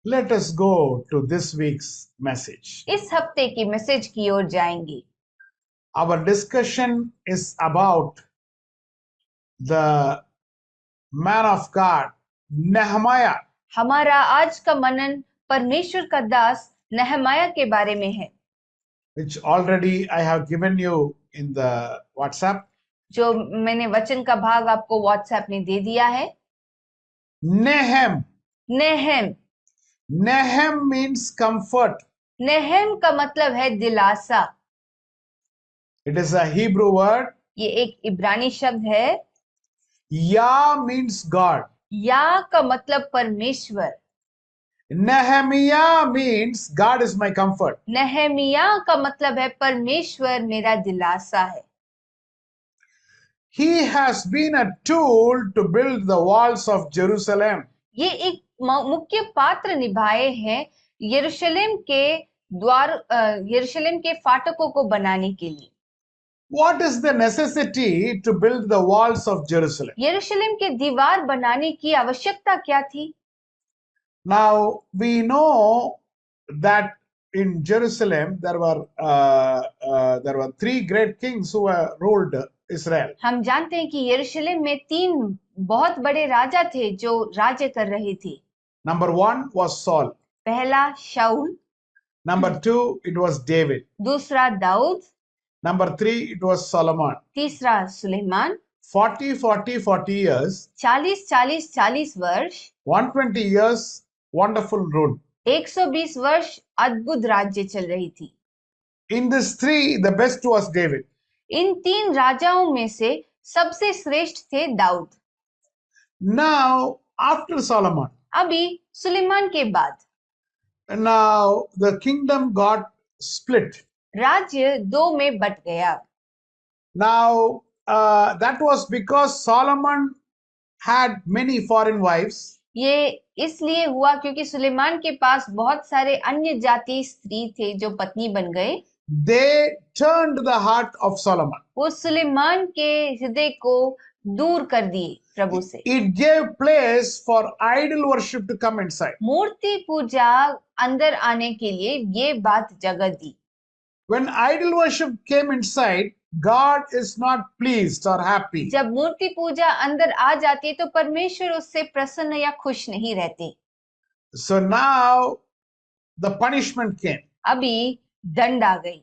Let us go to this week's message. इस हफ्ते की मैसेज की ओर जाएंगे। Our discussion is about the man of God, Nehemiah. हमारा आज का मनन परमेश्वर का दास नहमाया के बारे में है, Which already I have given you in the WhatsApp. जो मैंने वचन का भाग आपको व्हाट्सएप में दे दिया है। Nehem. नेहम Nehem means comfort. नेहम का मतलब है दिलासा। It is a Hebrew word. ये एक इब्रानी शब्द है। Yah means God. या का मतलब परमेश्वर। Nehemiah means God is my comfort. Nehemiah का मतलब है परमेश्वर मेरा दिलासा है। He has been a tool to build the walls of Jerusalem. ये एक मुख्य पात्र निभाए हैं यरूशलेम के द्वार, यरूशलेम के फाटकों को बनाने के लिए। What is the necessity to build the walls of Jerusalem? यरूशलेम के दीवार बनाने की आवश्यकता क्या थी? Now we know that in Jerusalem there were three great kings who ruled Israel. हम जानते हैं कि यरूशलेम में तीन बहुत बड़े राजा थे जो राज्य कर रहे थे। Number one was Saul. पहला शाऊल, Number two, it was David. दूसरा Dawood, Number three, it was Solomon. तीसरा सुलेमान। 40 years, 40 वर्ष, 120 years, wonderful rule. 120 वर्ष अद्भुत राज्य चल रही थी। In these three, the best was David. इन तीन राजाओं में से सबसे श्रेष्ठ थे दाऊद। Now, after Solomon, अभी सुलेमान के बाद now the kingdom got split. राज्य दो में बट गया। Now, that was because Solomon had many foreign wives. ये इसलिए हुआ क्योंकि सुलेमान के पास बहुत सारे अन्य जाति स्त्री थे जो पत्नी बन गए। They turned the heart of Solomon. वो सुलेमान के हृदय को दूर कर दिए प्रभु से। It gave place for idol worship to come inside. मूर्ति पूजा अंदर आने के लिए ये बात जगह दी। When idol worship came inside, God is not pleased or happy. जब मूर्ति पूजा अंदर आ जाती है तो परमेश्वर उससे प्रसन्न या खुश नहीं रहते। So now the punishment came. अभी दंड आ गई।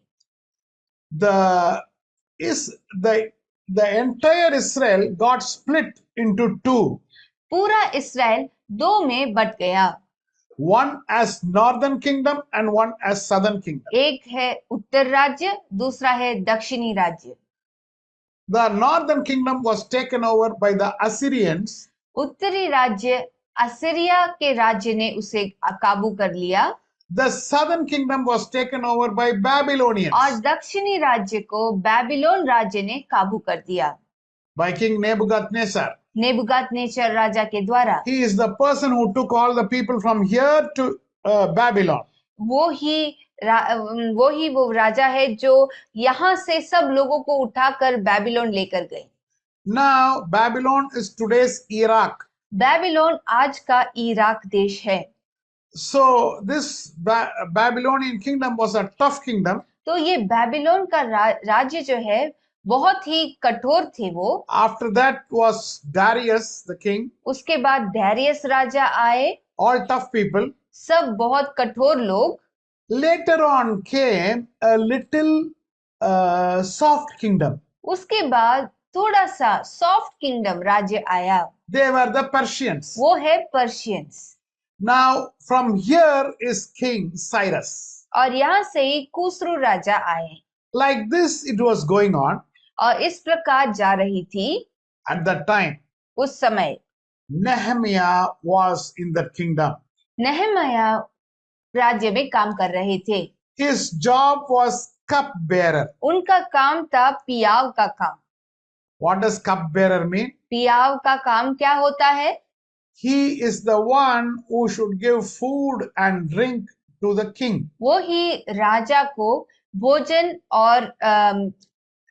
The entire Israel got split into two. पूरा इस्राएल दो में बट गया। One as northern kingdom and one as southern kingdom. एक है उत्तर राज्य, दूसरा है दक्षिणी राज्य। The northern kingdom was taken over by the Assyrians. उत्तरी राज्य असीरिया के राज्य ने उसे काबू कर लिया। The southern kingdom was taken over by Babylonians. और दक्षिणी राज्य को बेबीलोन राज्य ने काबू कर दिया। By King Nebuchadnezzar. नेबुकदनेस्सर राजा के द्वारा। He is the person who took all the people from here to Babylon. वो राजा है जो यहाँ से सब लोगों को उठाकर बेबीलोन लेकर गए। Now Babylon is today's Iraq. Babylon आज का इराक देश है। So this Babylonian kingdom was a tough kingdom. तो ये बेबीलोन का राज्य जो है बहुत ही कठोर थे वो। After that was Darius the king. उसके बाद दारियस राजा आए। All tough people. सब बहुत कठोर लोग। Later on came a little soft kingdom. उसके बाद थोड़ा सा सॉफ्ट किंगडम राज्य आया। They were the Persians. वो है Persians. Now from here is King Cyrus. और यहाँ से ही कुसरू राजा आए। Like this it was going on. और इस प्रकार जा रही थी। At that time, उस समय Nehemiah was in that kingdom. नहमया राज्य में काम कर रहे थे। His job was cup bearer. उनका काम था पियाव का काम। What does cup bearer mean? पियाव का काम क्या होता है? He is the one who should give food and drink to the king. वो ही राजा को भोजन और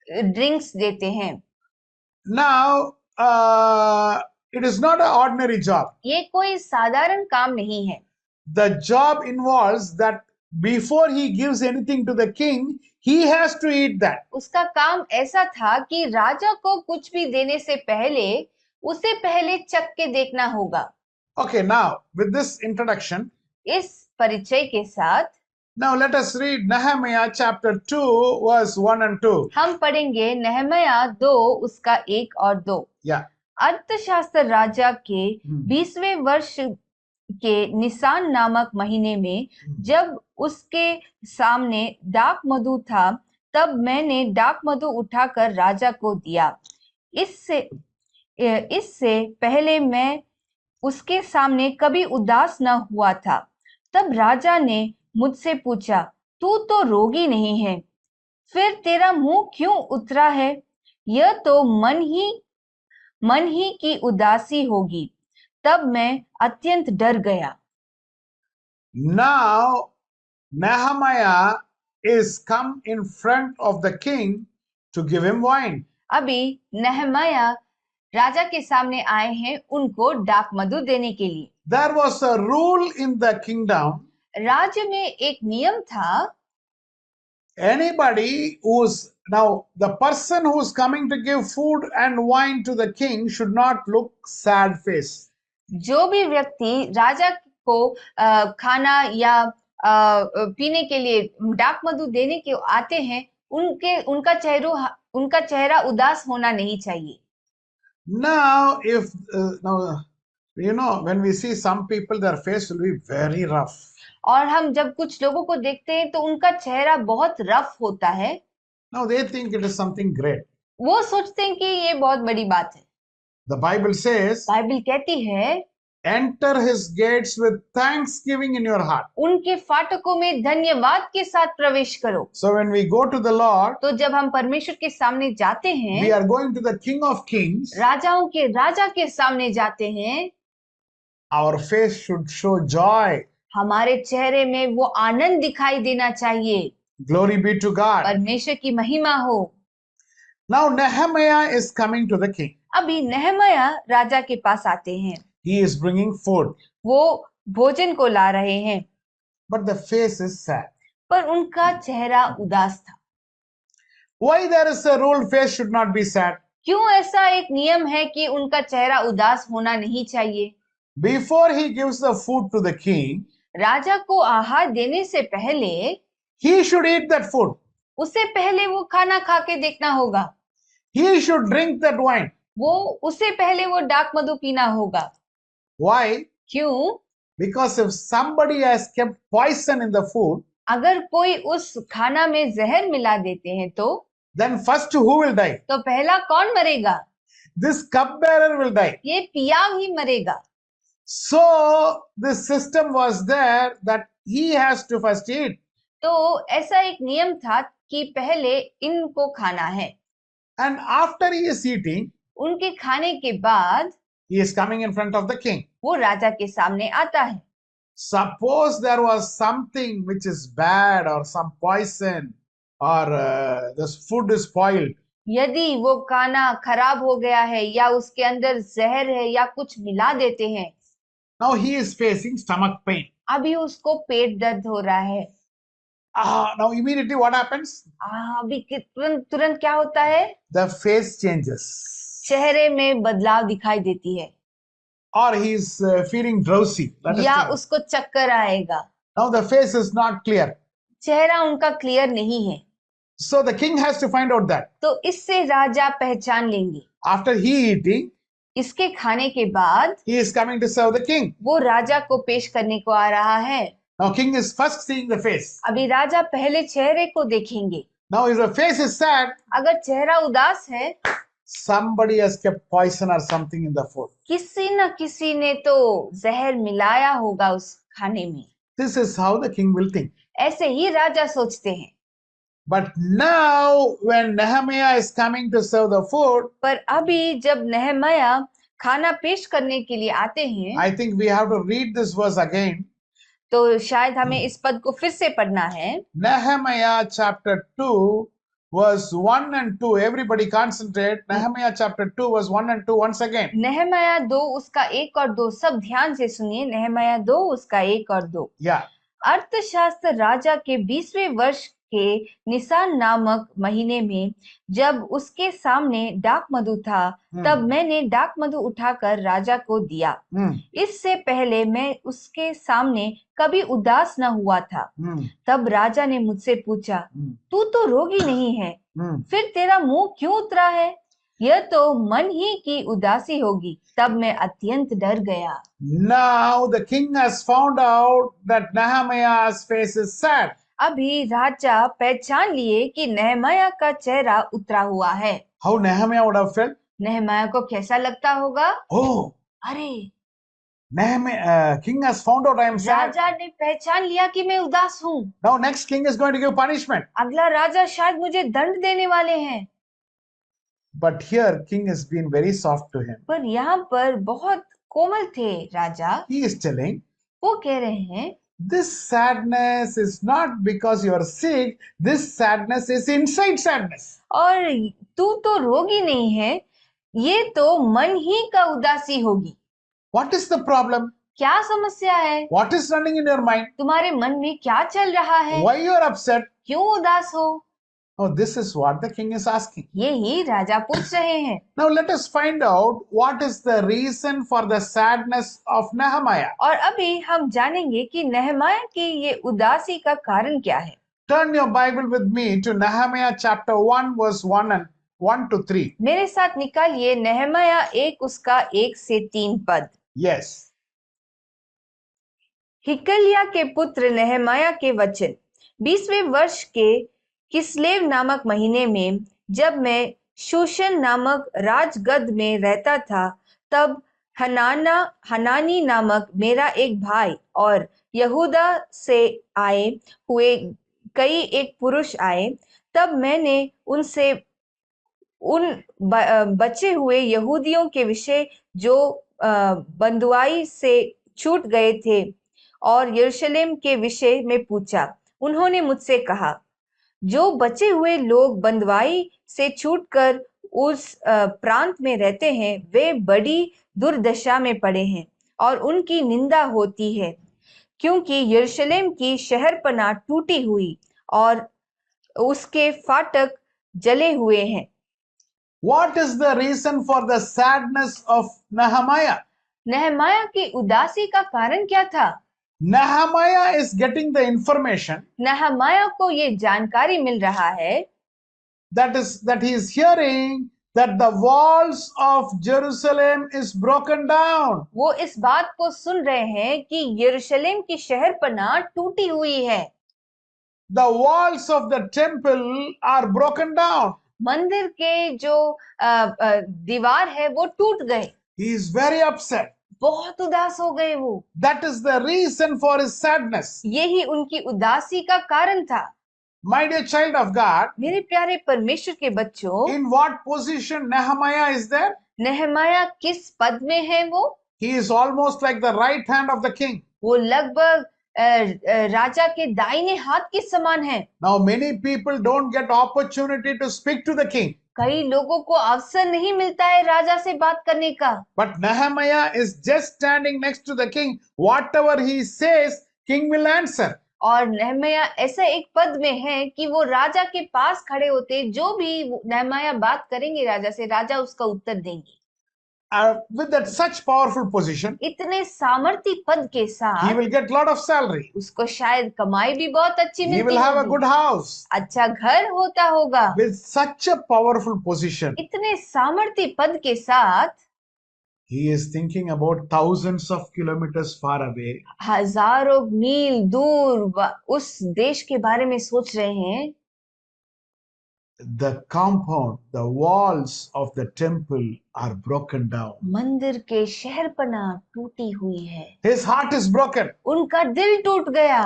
ड्रिंक्स देते हैं। Now, it is not an ordinary job. ये कोई साधारण काम नहीं है। the job involves that before he gives anything to the king, he has to eat that. उसका काम ऐसा था कि राजा को कुछ भी देने से पहले उसे पहले चख के देखना होगा। Okay, now with this introduction, इस परिचय के साथ now let us read Nehemiah chapter 2 verse 1 and 2. हम पढ़ेंगे नहमया 2 उसका 1 और 2। Yeah. अर्थशास्त्र राजा के 20वें वर्ष के निसान नामक महीने में जब उसके सामने डाक मधु था, तब मैंने डाक मधु उठाकर राजा को दिया। इससे पहले मैं उसके सामने कभी उदास न हुआ था। तब राजा ने मुझसे पूछा, तू तो रोगी नहीं है, फिर तेरा मुंह क्यों उतरा है? यह तो मन ही की उदासी होगी। तब मैं अत्यंत डर गया। Now Nehemiah is come in front of the king to give him wine. अभी नहमया राजा के सामने आए हैं उनको डाक मधु देने के लिए। There was a rule in the kingdom. राज्य में एक नियम था, Anybody who's now the person who's coming to give food and wine to the king should not look sad face. जो भी व्यक्ति राजा को खाना या पीने के लिए डाक मधु देने के आते हैं, उनका चेहरा उदास होना नहीं चाहिए। Now if now you know when we see some people, their face will be very rough. और हम जब कुछ लोगों को देखते हैं तो उनका चेहरा बहुत रफ होता है। Now they think it is something great. वो सोचते हैं कि ये बहुत बड़ी बात है। The Bible says, बाइबल कहती है, enter his gates with thanksgiving in your heart. उनके फाटकों में धन्यवाद के साथ प्रवेश करो। So when we go to the Lord, तो जब हम परमेश्वर के सामने जाते हैं, we are going to the King of Kings. राजाओं के राजा के सामने जाते हैं, Our face should show joy. हमारे चेहरे में वो आनंद दिखाई देना चाहिए। Glory be to God. परमेश्वर की महिमा हो। Now Nehemiah is coming to the king. अभी नहमया राजा के पास आते हैं। He is bringing food. वो भोजन को ला रहे हैं, But the face is sad. पर उनका चेहरा उदास था। Why there is a rule face should not be sad? क्यों ऐसा एक नियम है कि उनका चेहरा उदास होना नहीं चाहिए? Before he gives the food to the king, राजा को आहार देने से पहले he should eat that food. उसे पहले वो खाना खा के देखना होगा। He should drink that wine. उसे पहले वो डाक मधु पीना होगा। Why? क्यों? Because if somebody has kept poison in the food, अगर कोई उस खाना में जहर मिला देते हैं then first who will die? तो पहला कौन मरेगा? This cupbearer will die. ये पियाव ही मरेगा। So this system was there that he has to first eat. तो ऐसा एक नियम था कि पहले इनको खाना है। And after he is eating, उनके खाने के बाद he is coming in front of the king. वो राजा के सामने आता है। Suppose there was something which is bad or some poison or this food is spoiled. यदि वो खाना खराब हो गया है या उसके अंदर जहर है या कुछ मिला देते हैं, Now he is facing stomach pain. अभी उसको पेट दर्द हो रहा है। Now immediately what happens? अभी तुरंत क्या होता है? The face changes. चेहरे में बदलाव दिखाई देती है। Or he is feeling drowsy. या उसको चक्कर आएगा। Now the face is not clear. चेहरा उनका क्लियर नहीं है। So the king has to find out that. तो इससे राजा पहचान लेंगे। After he eating, इसके खाने के बाद he is coming to serve the king. वो राजा को पेश करने को आ रहा है। Now king is first seeing the face. अभी राजा पहले चेहरे को देखेंगे। Now if the face is sad, अगर चेहरा उदास है, somebody has kept poison or something in the food. किसी न किसी ने तो जहर मिलाया होगा उस खाने में। This is how the king will think. ऐसे ही राजा सोचते हैं। But now when Nehemiah is coming to serve the food, पर अभी जब नहमया खाना पेश करने के लिए आते हैं, I think we have to read this verse again. तो शायद हमें इस पद को फिर से पढ़ना है। Nehemiah chapter 2 verse 1 and 2. Everybody concentrate. Nehemiah chapter 2, verse 1 and 2 once again. नहमया 2 उसका 1 और 2, सब ध्यान से सुनिए। नहमया 2 उसका 1 और 2। Yeah. अर्थशास्त्र राजा के 20वें वर्ष के निसान नामक महीने में जब उसके सामने डाक मधु था, तब मैंने डाक मधु उठाकर राजा को दिया। इससे पहले मैं उसके सामने कभी उदास न हुआ था। तब राजा ने मुझसे पूछा, तू तो रोगी नहीं है, फिर तेरा मुंह क्यों उतरा है? यह तो मन ही की उदासी होगी। तब मैं अत्यंत डर गया। Now the king has found out that Nehemiah's face is sad. अभी राजा पहचान लिए कि नहमया का चेहरा उतरा हुआ है। How Nehemiah would have felt? नहमया को कैसा लगता होगा? Oh, अरे, king has found out I am sad. राजा ने पहचान लिया कि मैं उदास हूँ। Now next king is going to give punishment. अगला राजा शायद मुझे दंड देने वाले हैं। But here king has been very soft to him. पर यहाँ पर बहुत कोमल थे राजा। He is telling, वो कह रहे हैं, this sadness is not because you are sick. This sadness is inside sadness. और तू तो रोगी नहीं है, ये तो मन ही का उदासी होगी। What is the problem? क्या समस्या है? What is running in your mind? तुम्हारे मन में क्या चल रहा है? Why you are upset? क्यों उदास हो? Oh, this is what the king is asking. यही राजा पूछ रहे हैं। Now let us find out what is the reason for the sadness of Nehemiah. और अभी हम जानेंगे कि नहमया की ये उदासी का कारण क्या है। Turn your Bible with me to Nehemiah chapter 1 verse 1 and 1 to 3. मेरे साथ निकालिए नहमया 1 उसका 1 से 3 पद। Yes. हिकलिया के पुत्र नहमया के वचन। 20वें वर्ष के किस्लेव नामक महीने में जब मैं शूशन नामक राजगद में रहता था, तब हनानी नामक मेरा एक भाई और यहूदा से आए हुए कई एक पुरुष आए। तब मैंने उनसे उन बचे हुए यहूदियों के विषय जो बंधुआई से छूट गए थे और यरूशलेम के विषय में पूछा। उन्होंने मुझसे कहा, जो बचे हुए लोग बंधुआई से छूटकर उस प्रांत में रहते हैं, वे बड़ी दुर्दशा में पड़े हैं और उनकी निंदा होती है, क्योंकि यरूशलेम की शहरपनाह टूटी हुई और उसके फाटक जले हुए हैं। What is the reason for the sadness of Nehemiah? नहमया की उदासी का कारण क्या था? Nehemiah is getting the information नहमया को ये जानकारी मिल रहा है that he is hearing that the walls of Jerusalem is broken down. वो इस बात को सुन रहे हैं कि यरूशलेम की शहरपनाह टूटी हुई है। The walls of the temple are broken down. मंदिर के जो दीवार है वो टूट गए। He is very upset. बहुत उदास हो गए वो। That is the reason for his sadness. यही उनकी उदासी का कारण था। My dear child of God, मेरे प्यारे परमेश्वर के बच्चों, in what position Nehemiah is there? नहमया किस पद में है वो? He is almost like the right hand of the king. वो लगभग राजा के दाहिने हाथ के समान है। Now many people don't get opportunity to speak to the king. कई लोगों को अवसर नहीं मिलता है राजा से बात करने का। But Nehemiah is just standing next to the king. Whatever he says, king will answer. और नहमया ऐसा एक पद में है कि वो राजा के पास खड़े होते, जो भी नहमया बात करेंगे राजा से, राजा उसका उत्तर देंगे। With that such powerful position, इतने सामर्थ्य पद के साथ he will get lot of salary. उसको शायद कमाई भी बहुत अच्छी He मिलती will have a होगी। good house. अच्छा घर होता होगा। With such a powerful position, इतने सामर्थ्य पद के साथ he is thinking about thousands of kilometers far away. हजारों मील दूर उस देश के बारे में सोच रहे हैं। The compound, the walls of the temple are broken down. मंदिर के शहरपनाह टूटी हुई है। His heart is broken. उनका दिल टूट गया।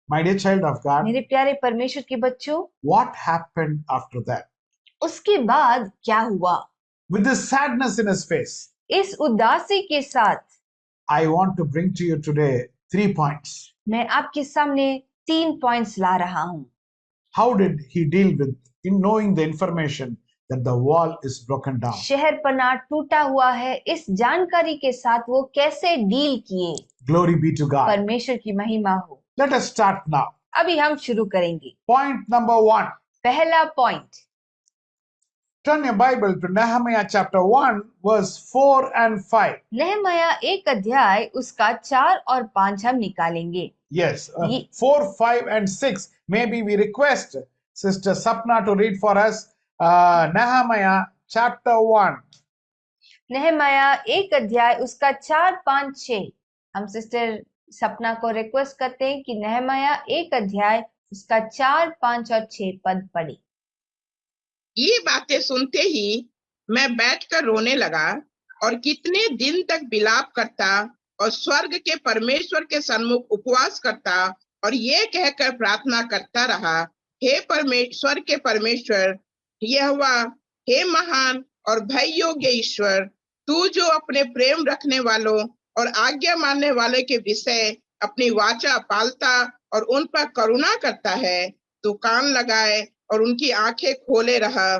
My dear child of God, मेरे प्यारे परमेश्वर के बच्चों, what happened after that? उसके बाद क्या हुआ? With this sadness in his face, इस उदासी के साथ I want to bring to you today 3 points. मैं आपके सामने 3 पॉइंट्स ला रहा हूं। How did he deal with in knowing the information that the wall is broken down. शहरपनाह टूटा हुआ है, इस जानकारी के साथ वो कैसे डील किए। Glory be to God. परमेश्वर की महिमा हो। Let us start now. अभी हम शुरू करेंगे। Point number 1. पहला point, Turn your Bible to Nehemiah chapter 1 verse 4 and 5. नहमया 1 अध्याय उसका 4 और 5 हम निकालेंगे। Yes, Ye- 4, 5 and 6. Maybe we request Sister Sapna to read for us Nehemiah chapter 1. नहमया 1 अध्याय उसका 4, 5, 6 हम सिस्टर सपना को रिक्वेस्ट करते हैं कि नहमया 1 अध्याय उसका 4, 5 और 6 पद पढ़े। ये बातें सुनते ही मैं बैठकर रोने लगा और कितने दिन तक विलाप करता और स्वर्ग के परमेश्वर के सन्मुख उपवास करता और ये कहकर प्रार्थना करता रहा, हे परमेश्वर के परमेश्वर यहोवा, हे महान और भय योग्य ईश्वर, तू जो अपने प्रेम रखने वालों और आज्ञा मानने वाले के विषय अपनी वाचा पालता और उन पर करुणा करता है, तू कान लगाए और उनकी आंखें खोले रहा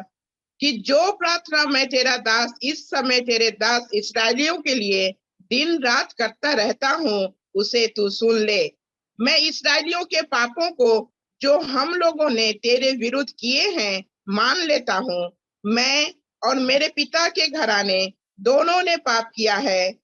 कि जो प्रार्थना मैं तेरा दास इस समय तेरे दास इस्राएलियों के लिए दिन रात करता रहता हूँ उसे तू सुन ले। मैं इस्राएलियों के पापों को जो हम लोगों ने तेरे विरुद्ध किए हैं मान लेता हूँ। मैं और मेरे पिता के घराने दोनों ने पाप किया है।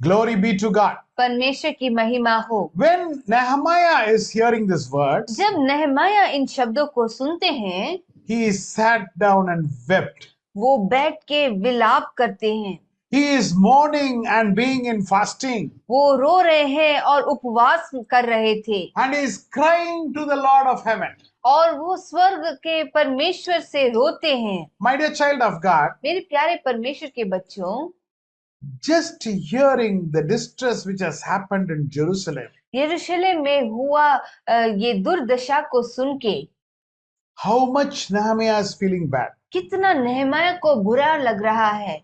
Glory be to God. परमेश्वर की महिमा हो। When Nehemiah is hearing these words, जब नहमया इन शब्दों को सुनते हैं, he sat down and wept. वो बैठ के विलाप करते हैं। He is mourning and being in fasting, वो रो रहे हैं और उपवास कर रहे थे and he is crying to the Lord of heaven. और वो स्वर्ग के परमेश्वर से रोते हैं। My dear child of God, मेरे प्यारे परमेश्वर के बच्चों, just hearing the distress which has happened in Jerusalem, यरूशलेम में हुआ ये दुर्दशा को सुन के how much Nehemiah is feeling bad. कितना नहमया को बुरा लग रहा है।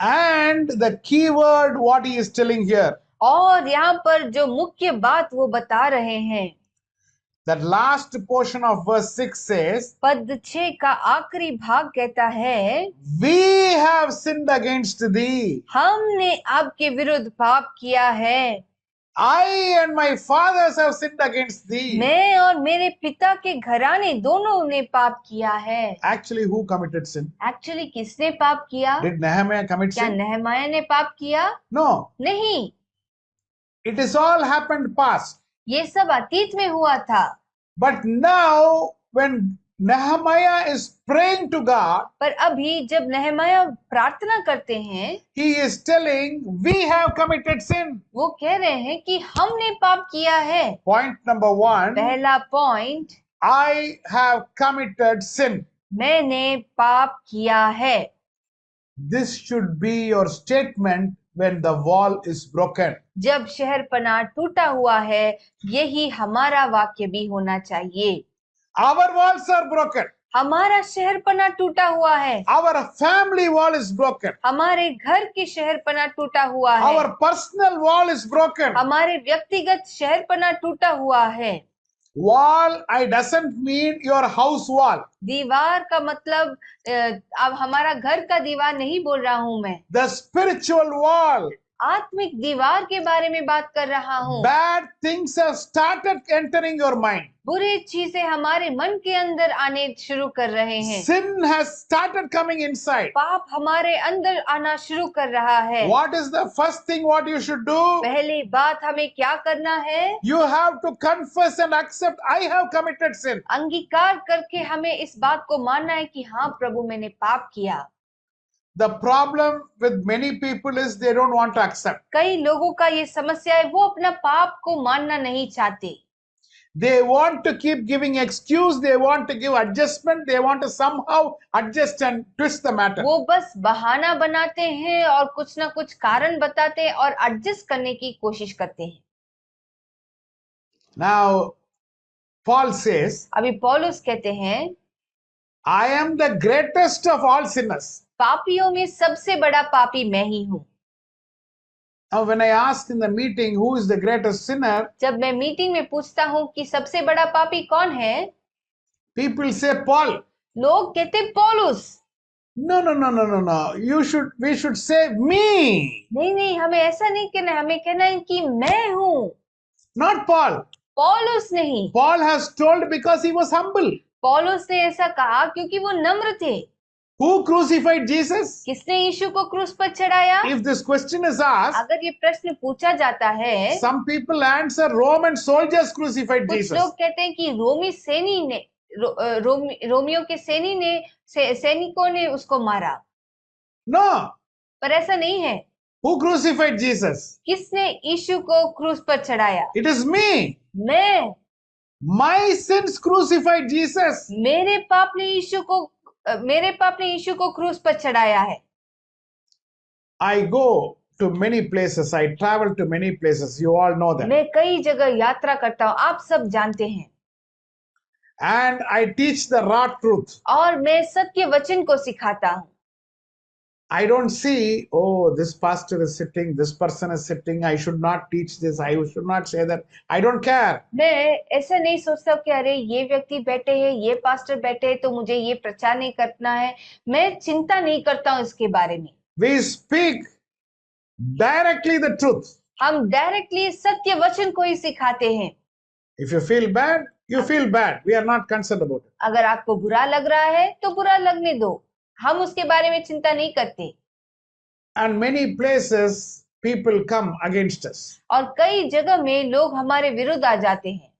And the key word what he is telling here, और यहाँ पर जो मुख्य बात वो बता रहे हैं, that last portion of verse 6 says, पद 6 का आखिरी भाग कहता है, we have sinned against thee. हमने आपके विरुद्ध पाप किया है। I and my fathers have sinned against thee. मैं और मेरे पिता के घराने दोनों ने पाप किया है। Actually, who committed sin? Actually किसने पाप किया? Did Nehemiah commit क्या sin? नहमया ने पाप किया? No. नहीं, It is all happened past. ये सब अतीत में हुआ था। But now, when Nehemiah is praying to God, पर अभी जब नहमया प्रार्थना करते हैं, he is telling, we have committed sin. वो कह रहे हैं कि हमने पाप किया है। Point number 1, पहला point, I have committed sin. मैंने पाप किया है। This should be your statement when the wall is broken. जब शहरपनाह टूटा हुआ है, यही हमारा वाक्य भी होना चाहिए। Our walls are broken. हमारा शहरपनाह टूटा हुआ है। Our family wall is broken. हमारे घर की शहरपनाह टूटा हुआ है। Our personal wall is broken. हमारे व्यक्तिगत शहरपनाह टूटा हुआ है। Wall, I doesn't mean your house wall. दीवार का मतलब अब हमारा घर का दीवार नहीं बोल रहा हूँ मैं, The spiritual wall. आत्मिक दीवार के बारे में बात कर रहा हूँ। Bad things have started entering your mind. बुरी चीजें हमारे मन के अंदर आने शुरू कर रहे हैं। Sin has started coming inside. पाप हमारे अंदर आना शुरू कर रहा है। What is the first thing what you should do? पहली बात हमें क्या करना है? You have to confess and accept, I have committed sin. अंगीकार करके हमें इस बात को मानना है कि हाँ प्रभु, मैंने पाप किया। The problem with many people is they don't want to accept. कई लोगों का ये समस्या है, वो अपना पाप को मानना नहीं चाहते। They want to keep giving excuse, they want to give adjustment, they want to somehow adjust and twist the matter. वो बस बहाना बनाते हैं और कुछ ना कुछ कारण बताते हैं और एडजस्ट करने की कोशिश करते हैं। Now, Paul says, अभी पौलुस कहते हैं, I am the greatest of all sinners. पापियों में सबसे बड़ा पापी मैं ही हूँ। Now, when I asked in the meeting who is the greatest sinner, जब मैं मीटिंग में पूछता हूँ कि सबसे बड़ा पापी कौन है, People say Paul. लोग कहते पौलुस। No, no, no, no, no, no. We should say me, नहीं नहीं, हमें ऐसा नहीं कहना है, हमें कहना है कि मैं हूँ, not Paul. पौलुस नहीं। Paul has told because he was humble. पौलुस ने ऐसा कहा क्योंकि वो नम्र थे। Who crucified Jesus? किसने यीशु को क्रूस पर चढ़ाया? If this question is asked, अगर ये प्रश्न पूछा जाता है, some people answer Roman soldiers crucified कुछ Jesus. लोग कहते हैं कि रोमी सैनी ने रोमियो के सैनिकों ने उसको मारा। No. पर ऐसा नहीं है। Who crucified Jesus? किसने यीशु को क्रूस पर चढ़ाया? It is me. मैं। My sins crucified Jesus. मेरे पाप ने यीशु को क्रूस पर चढ़ाया है। I go to many places. I travel to many places. You all know that. मैं कई जगह यात्रा करता हूँ, आप सब जानते हैं। And I teach the raw truth. और मैं सत्य वचन को सिखाता हूँ। I don't see, oh, this pastor is sitting, this person is sitting, I should not teach this, I should not say that. I don't care. मैं ऐसा नहीं सोचता कि अरे ये व्यक्ति बैठे हैं, ये पास्टर बैठे हैं, तो मुझे ये प्रचार नहीं करना है। मैं चिंता नहीं करता हूँ इसके बारे में। We speak directly the truth. हम डायरेक्टली सत्य वचन को ही सिखाते हैं। If you feel bad, you feel bad. We are not concerned about it. अगर आपको बुरा लग रहा है तो बुरा लगने दो, हम उसके बारे में चिंता नहीं करते। And many places people come against us. और कई जगह में लोग हमारे विरुद्ध आ जाते हैं।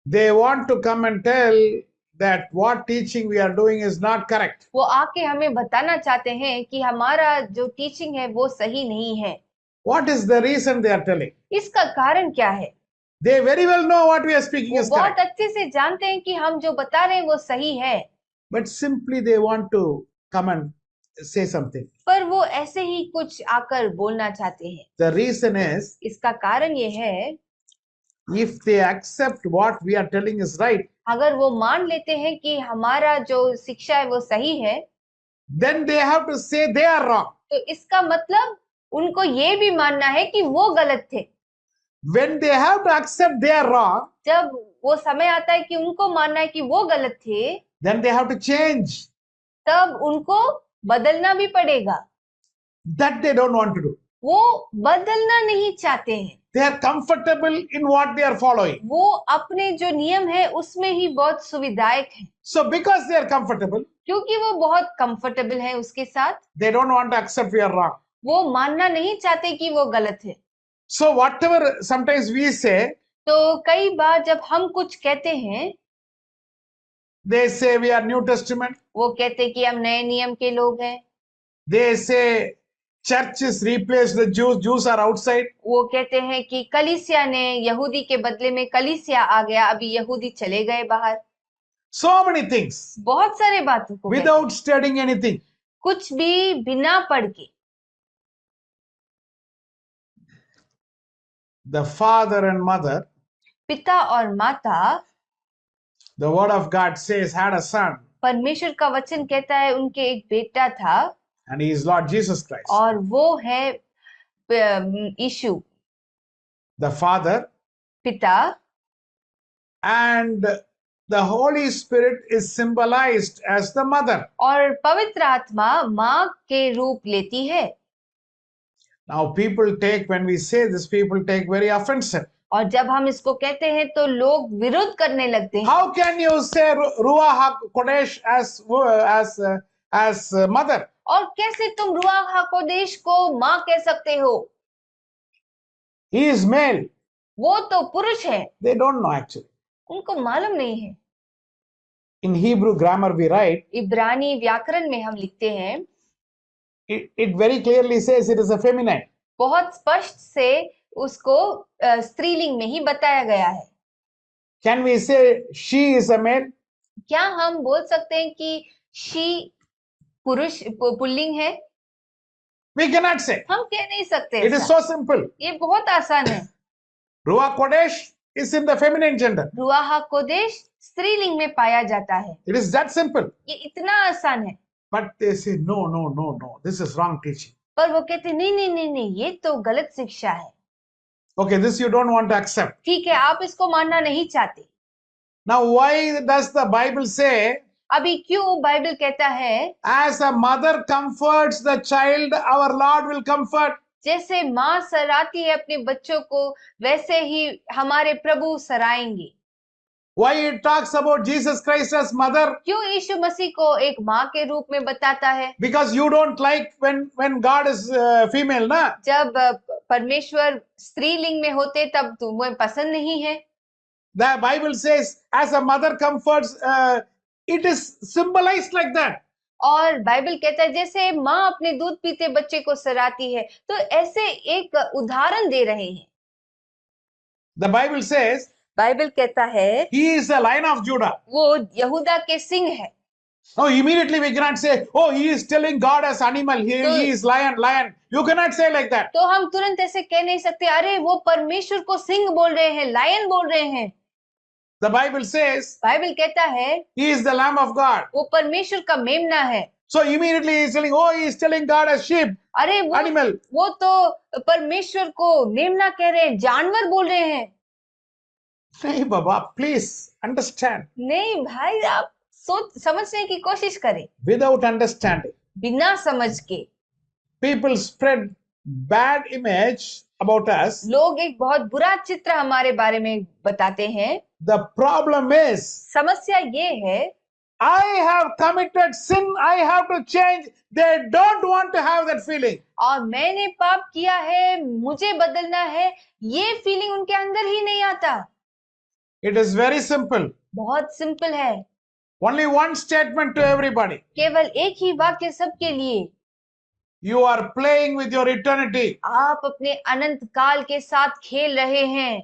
They want to come and tell that what teaching we are doing is not correct. वो आके हमें बताना चाहते हैं कि हमारा जो टीचिंग है वो सही नहीं है। What is the reason they are telling? इसका कारण क्या है? They very well know what we are speaking वो is बहुत correct. अच्छे से जानते हैं कि हम जो बता रहे हैं वो सही है, But simply they want to come and say something. पर वो ऐसे ही कुछ आकर बोलना चाहते हैं। The reason is, इसका कारण ये है, if they accept what we are telling is right, अगर वो मान लेते हैं कि हमारा जो शिक्षा है वो सही है, then they have to say they are wrong. तो इसका मतलब उनको ये भी मानना है कि वो गलत थे। When they have to accept they are wrong, जब वो समय आता है कि उनको मानना है कि वो गलत थे, then they have to change. तब उनको बदलना भी पड़ेगा। That they don't want to do. वो बदलना नहीं चाहते हैं। They are comfortable in what they are following. वो अपने जो नियम है उसमें ही बहुत सुविधायक है। So because they are comfortable, क्योंकि वो बहुत कंफर्टेबल है उसके साथ, they don't want to accept we are wrong. वो मानना नहीं चाहते कि वो गलत है। So whatever sometimes we say, तो कई बार जब हम कुछ कहते हैं, they say we are New Testament. वो कहते कि हम नए नियम के लोग हैं। They say church is replaced the Jews. Jews are outside. वो कहते हैं कि कलीसिया ने यहूदी के बदले में कलीसिया आ गया, अभी यहूदी चले गए बाहर। So many things बहुत सारे बातों को without studying anything. कुछ भी बिना पढ़ के। The father and mother, पिता और माता, the word of God says, had a son, परमेश्वर का वचन कहता है उनके एक बेटा था, and he is Lord Jesus Christ. और वो है यीशु। The father पिता and the Holy Spirit is symbolized as the mother. और पवित्र आत्मा माँ के रूप लेती है। Now people take, when we say this, people take very offensive. और जब हम इसको कहते हैं तो लोग विरोध करने लगते हैं। How can you say Ruach HaKodesh as mother? और कैसे तुम रुआह हाकोदेश को माँ कह सकते हो? He is male. वो तो पुरुष है। They don't know actually. उनको मालूम नहीं है। In Hebrew grammar we write, इब्रानी व्याकरण में हम लिखते हैं, it very clearly says it is a feminine. बहुत स्पष्ट से उसको स्त्रीलिंग में ही बताया गया है। Can we say she is a male? क्या हम बोल सकते हैं कि she पुरुष पुल्लिंग है? We cannot say. हम कह नहीं सकते It is ऐसा। so simple. ये बहुत आसान है। Ruach Kodesh is in the feminine gender. रुआह कोदेश स्त्रीलिंग में पाया जाता है। It is that simple. ये इतना आसान है। But they say, no, this is wrong teaching. पर वो कहते नहीं नहीं नहीं नहीं, ये तो गलत शिक्षा है। Okay, this you don't want to accept. ठीक है, आप इसको मानना नहीं चाहते। Now, why does the Bible say, अभी क्यों बाइबल कहता है as a mother comforts the child, our Lord will comfort? जैसे माँ सराहती है अपने बच्चों को वैसे ही हमारे प्रभु सराएंगे। Why it talks about Jesus Christ as mother? क्यों यीशु मसीह को एक माँ के रूप में बताता है? Because you don't like when God is female, na? जब परमेश्वर स्त्रीलिंग में होते तब तुम्हें पसंद नहीं है। The Bible says, as a mother comforts, it is symbolized like that. और बाइबल कहता है जैसे माँ अपने दूध पीते बच्चे को सराहती है, तो ऐसे एक उदाहरण दे रहे हैं। The Bible says, बाइबल कहता है he is a lion of Judah. वो यहूदा के सिंह है। No, immediately we cannot say, oh, he is telling God as animal. He is lion, lion. You cannot say like that. तो हम तुरंत ऐसे कह नहीं सकते, अरे वो परमेश्वर को सिंह बोल रहे हैं, लायन बोल रहे हैं। The Bible says, बाइबल कहता है he is the lamb of God. वो परमेश्वर का मेमना है। So immediately he is telling, oh, he is telling God as sheep, अरे animal. वो तो परमेश्वर को मेमना कह रहे हैं, जानवर बोल रहे हैं। Hey, Baba, please understand. नहीं भाई, आप सोच समझने की कोशिश करें। Without understanding, बिना समझ के people spread bad image about us. लोग एक बहुत बुरा चित्र हमारे बारे में बताते हैं। The problem is, समस्या ये है, I have committed sin, I have to change. They don't want to have that feeling. और मैंने पाप किया है, मुझे बदलना है, ये फीलिंग उनके अंदर ही नहीं आता। It is very simple. बहुत सिंपल है। Only one statement to everybody. केवल एक ही वाक्य सबके लिए, You are playing with your eternity. आप अपने अनंत काल के साथ खेल रहे हैं।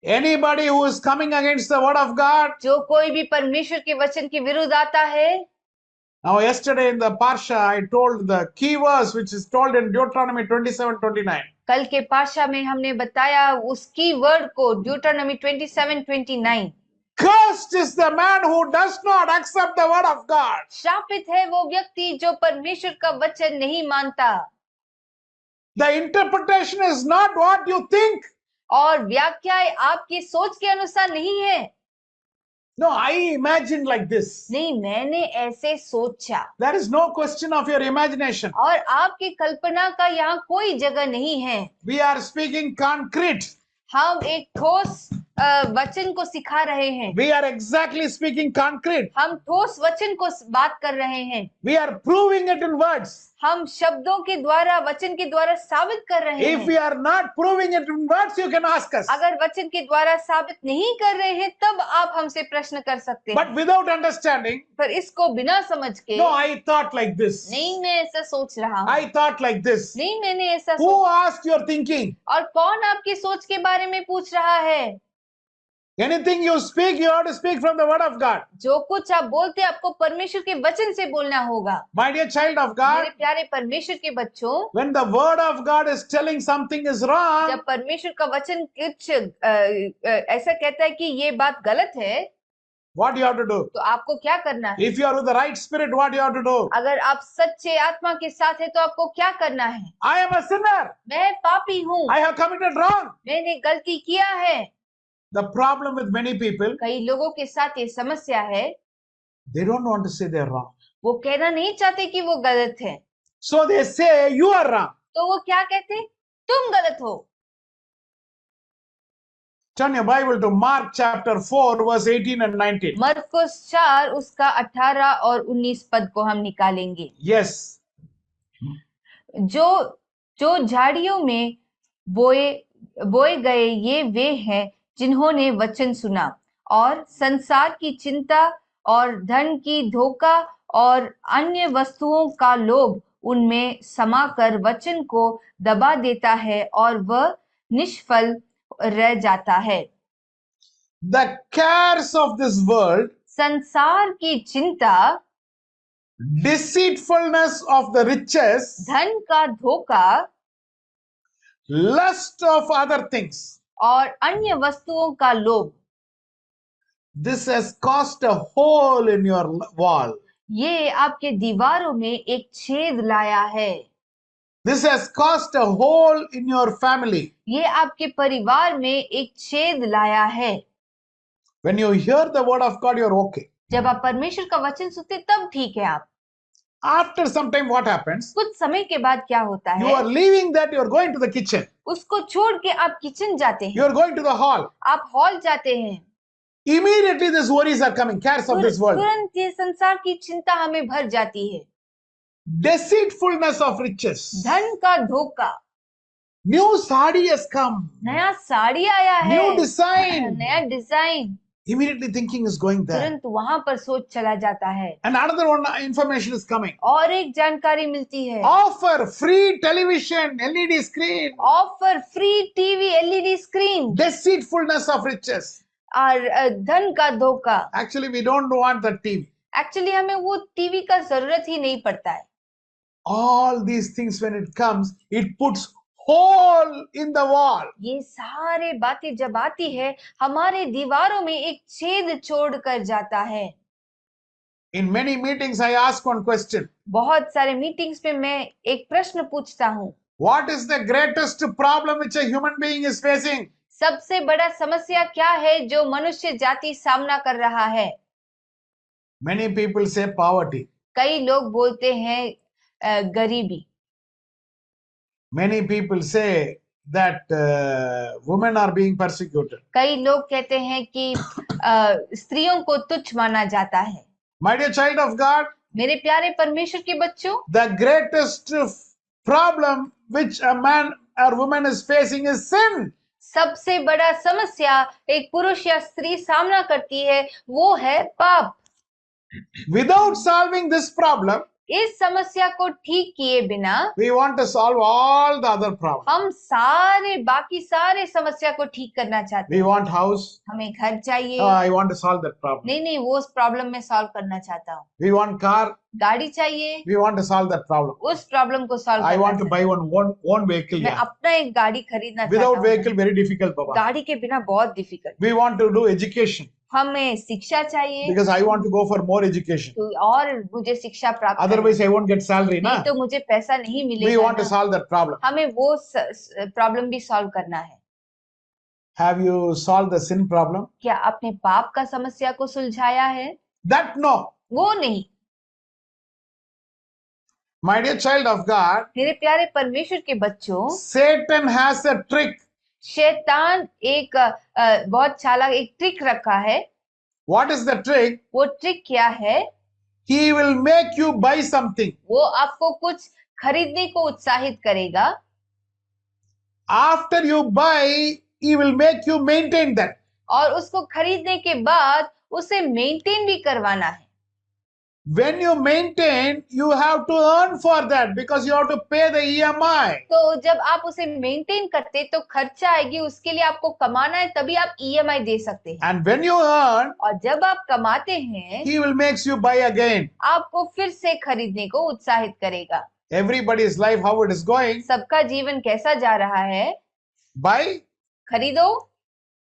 Anybody who is coming against the word of God. जो कोई भी परमेश्वर के वचन के विरुद्ध आता है। Now, yesterday in the Parsha, I told the key verse which is told in Deuteronomy 27:29. कल के पाशा में हमने बताया उसकी वर्ड को, ड्यूटरनमी 27:29। Cursed is the man who does not accept the word of God. श्रापित है वो व्यक्ति जो परमेश्वर का वचन नहीं मानता। The interpretation is not what you think. और व्याख्या आपकी सोच के अनुसार नहीं है। No, I imagined like this. नहीं, मैंने ऐसे सोचा। There is no question of your imagination. और आपकी कल्पना का यहाँ कोई जगह नहीं है। We are speaking concrete. हम एक ठोस वचन को सिखा रहे हैं। We are exactly speaking concrete. हम ठोस वचन को बात कर रहे हैं। We are proving it in words. हम शब्दों के द्वारा, वचन के द्वारा साबित कर रहे हैं। If we are not proving it in words, you can ask us. अगर वचन के द्वारा साबित नहीं कर रहे हैं तब आप हमसे प्रश्न कर सकते हैं। But without understanding, पर इसको बिना समझ के, no, I thought like this. नहीं मैं ऐसा सोच रहा हूँ, I thought like this. नहीं मैंने ऐसा Who asked your thinking? और कौन आपकी सोच के बारे में पूछ रहा है? Anything you speak, you have to speak from the word of God. जो कुछ आप बोलते हैं आपको परमेश्वर के वचन से बोलना होगा। My dear child of God, मेरे प्यारे परमेश्वर के बच्चों, when the word of God is telling something is wrong, जब परमेश्वर का वचन कुछ ऐसा कहता है कि ये बात गलत है, what you have to do? तो आपको क्या करना है? If you are with the right spirit, what you have to do? अगर आप सच्चे आत्मा के साथ है तो आपको क्या करना है? I am a sinner. मैं पापी हूँ, I have committed wrong. मैंने गलती किया है। The problem with many people, कई लोगों के साथ ये समस्या है, they don't want to say they are wrong. वो कहना नहीं चाहते कि वो गलत है, So they say you are wrong. तो वो क्या कहते? तुम गलत हो। Turn your Bible to Mark chapter 4, verse 18 and 19. मरकुस 4 उसका 18 और 19 पद को हम निकालेंगे। Yes. जो झाड़ियों में बोए गए ये वे हैं जिन्होंने वचन सुना और संसार की चिंता और धन की धोखा और अन्य वस्तुओं का लोभ उनमें समाकर वचन को दबा देता है और वह निष्फल रह जाता है। The cares of this world, संसार की चिंता, deceitfulness of the riches, धन का धोखा, lust of other things. और अन्य वस्तुओं का लोभ, This has caused a hole in your wall. ये आपके दीवारों में एक छेद लाया है। This has caused a hole in your family. ये आपके परिवार में एक छेद लाया है। When you hear the word of God, you're okay. जब आप परमेश्वर का वचन सुनते तब ठीक है आप। After some time, what happens? कुछ समय के बाद क्या होता You है, are leaving that, you are going to the kitchen. उसको छोड़ के आप किचन जाते You हैं, are going to the hall. आप हॉल जाते हैं। Immediately, these worries are coming, cares of this world. तुरंत ये संसार की चिंता हमें भर जाती है। Deceitfulness of riches. धन का धोखा, New sari has come. नया साड़ी आया है, New design. नया design, Immediately thinking is going there. तुरंत वहां पर सोच चला जाता है। And another one information is coming. और एक जानकारी मिलती है, Offer free television, LED screen. Offer free TV, LED screen, Deceitfulness of riches. और धन का धोखा। Actually, we don't want that TV. Actually हमें वो टीवी का जरूरत ही नहीं पड़ता है। All these things, when it comes, it puts hole in the wall. ये सारे बातें जब आती है, हमारे दीवारों में एक छेद छोड़ कर जाता है। In many meetings, I ask one question. बहुत सारे मीटिंग्स में मैं एक प्रश्न पूछता हूँ, What is the greatest problem which a human being is facing? सबसे बड़ा समस्या क्या है जो मनुष्य जाति सामना कर रहा है? Many people say poverty. कई लोग बोलते हैं गरीबी। Many people say that women are being persecuted. कई लोग कहते हैं कि स्त्रियों को तुच्छ माना जाता है। My dear child of God, मेरे प्यारे परमेश्वर के बच्चों, the greatest problem which a man or woman is facing is sin. सबसे बड़ा समस्या एक पुरुष या स्त्री सामना करती है, वो है पाप। Without solving this problem, इस समस्या को ठीक किए बिना we want to solve all the other problems. हम बाकी सारे समस्या को ठीक करना चाहते We हैं। want house. हमें घर चाहिए। I want to solve that problem. नहीं, वो उस प्रॉब्लम में सॉल्व करना चाहता हूँ। We want car. गाड़ी चाहिए। We want to solve that problem. उस प्रॉब्लम को सॉल्व I करना want to buy one vehicle. मैं Yeah. अपना एक गाड़ी खरीदना चाहता Without हूँ। vehicle, very difficult, Papa. गाड़ी के बिना बहुत difficult. We want to do education हमें शिक्षा चाहिए, because I want to go for more education. तो और मुझे शिक्षा प्राप्त करनी Otherwise, I won't get salary, है। ना? नहीं तो मुझे पैसा नहीं We मिलेगा want to ना। solve that problem. हमें वो प्रॉब्लम भी सॉल्व करना है। Have you solved the sin problem? क्या आपने पाप का समस्या को सुलझाया है? That no. वो नहीं। My dear child of God, मेरे प्यारे परमेश्वर के बच्चों, Satan has a trick. शैतान एक बहुत चालाक एक ट्रिक रखा है। What is the trick? वो ट्रिक क्या है? He will make you buy something. वो आपको कुछ खरीदने को उत्साहित करेगा। After you buy, he will make you maintain that. और उसको खरीदने के बाद उसे मेंटेन भी करवाना है। When you maintain, you have to earn for that because you have to pay the EMI. तो जब आप उसे मेंटेन करते तो खर्चा आएगी, उसके लिए आपको कमाना है, तभी आप ईएमआई दे सकते हैं। And when you earn, और जब आप कमाते हैं, he will makes you buy again. आपको फिर से खरीदने को उत्साहित करेगा। Everybody's life, how it is going? सबका जीवन कैसा जा रहा है? Buy, खरीदो,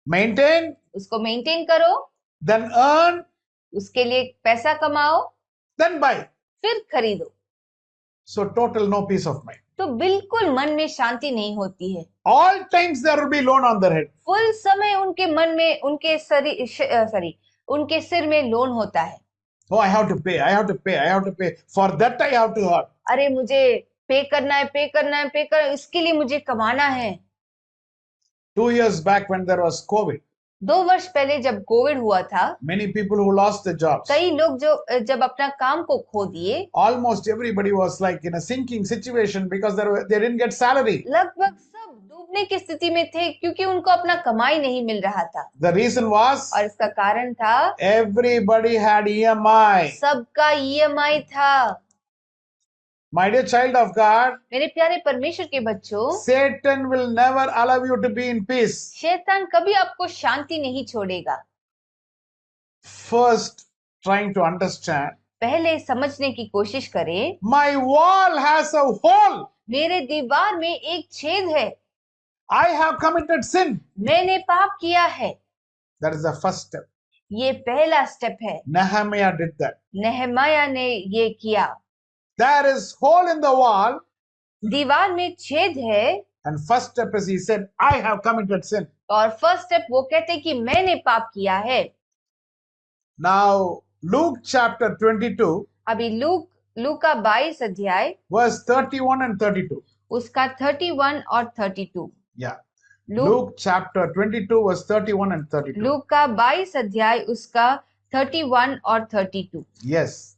maintain, उसको मेंटेन करो, then earn, उसके लिए पैसा कमाओ, then buy. फिर खरीदो। So total no peace of mind. तो बिल्कुल मन में शांति नहीं होती है। All times there will be loan on their head. Full समय उनके मन में उनके सिर में लोन होता है। Oh, I have to pay, I have to pay, I have to pay. For that I have to earn. अरे मुझे पे करना है, इसके लिए मुझे कमाना है। 2 years back when there was COVID, 2 वर्ष पहले जब कोविड हुआ था, many people who lost their jobs, कई लोग जो जब अपना काम को खो दिए, almost everybody was like in a sinking situation because they didn't get salary. लगभग सब डूबने की स्थिति में थे क्योंकि उनको अपना कमाई नहीं मिल रहा था। The reason was और इसका कारण था everybody had EMI. सबका ईएमआई था। My dear child of God, मेरे प्यारे परमेश्वर के बच्चों, Satan will never allow you to be in peace. शैतान कभी आपको शांति नहीं छोड़ेगा। First, trying to understand, पहले समझने की कोशिश करें। my wall has a hole. मेरे दीवार में एक छेद है। I have committed sin. मैंने पाप किया है। That is the first step. ये पहला स्टेप है। Nehemiah did that. नेहमाया ने ये किया। There is hole in the wall, दीवार में छेद है and first step is he said, I have committed sin. और फर्स्ट स्टेप वो कहते कि मैंने पाप किया है। Now, Luke chapter 22, अभी लूका 22 अध्याय verse 31 and 32. उसका 31 और 32। Yeah. Look Luke chapter 22, verse 31 and 32. लूका 22 अध्याय उसका 31 और 32। Yes.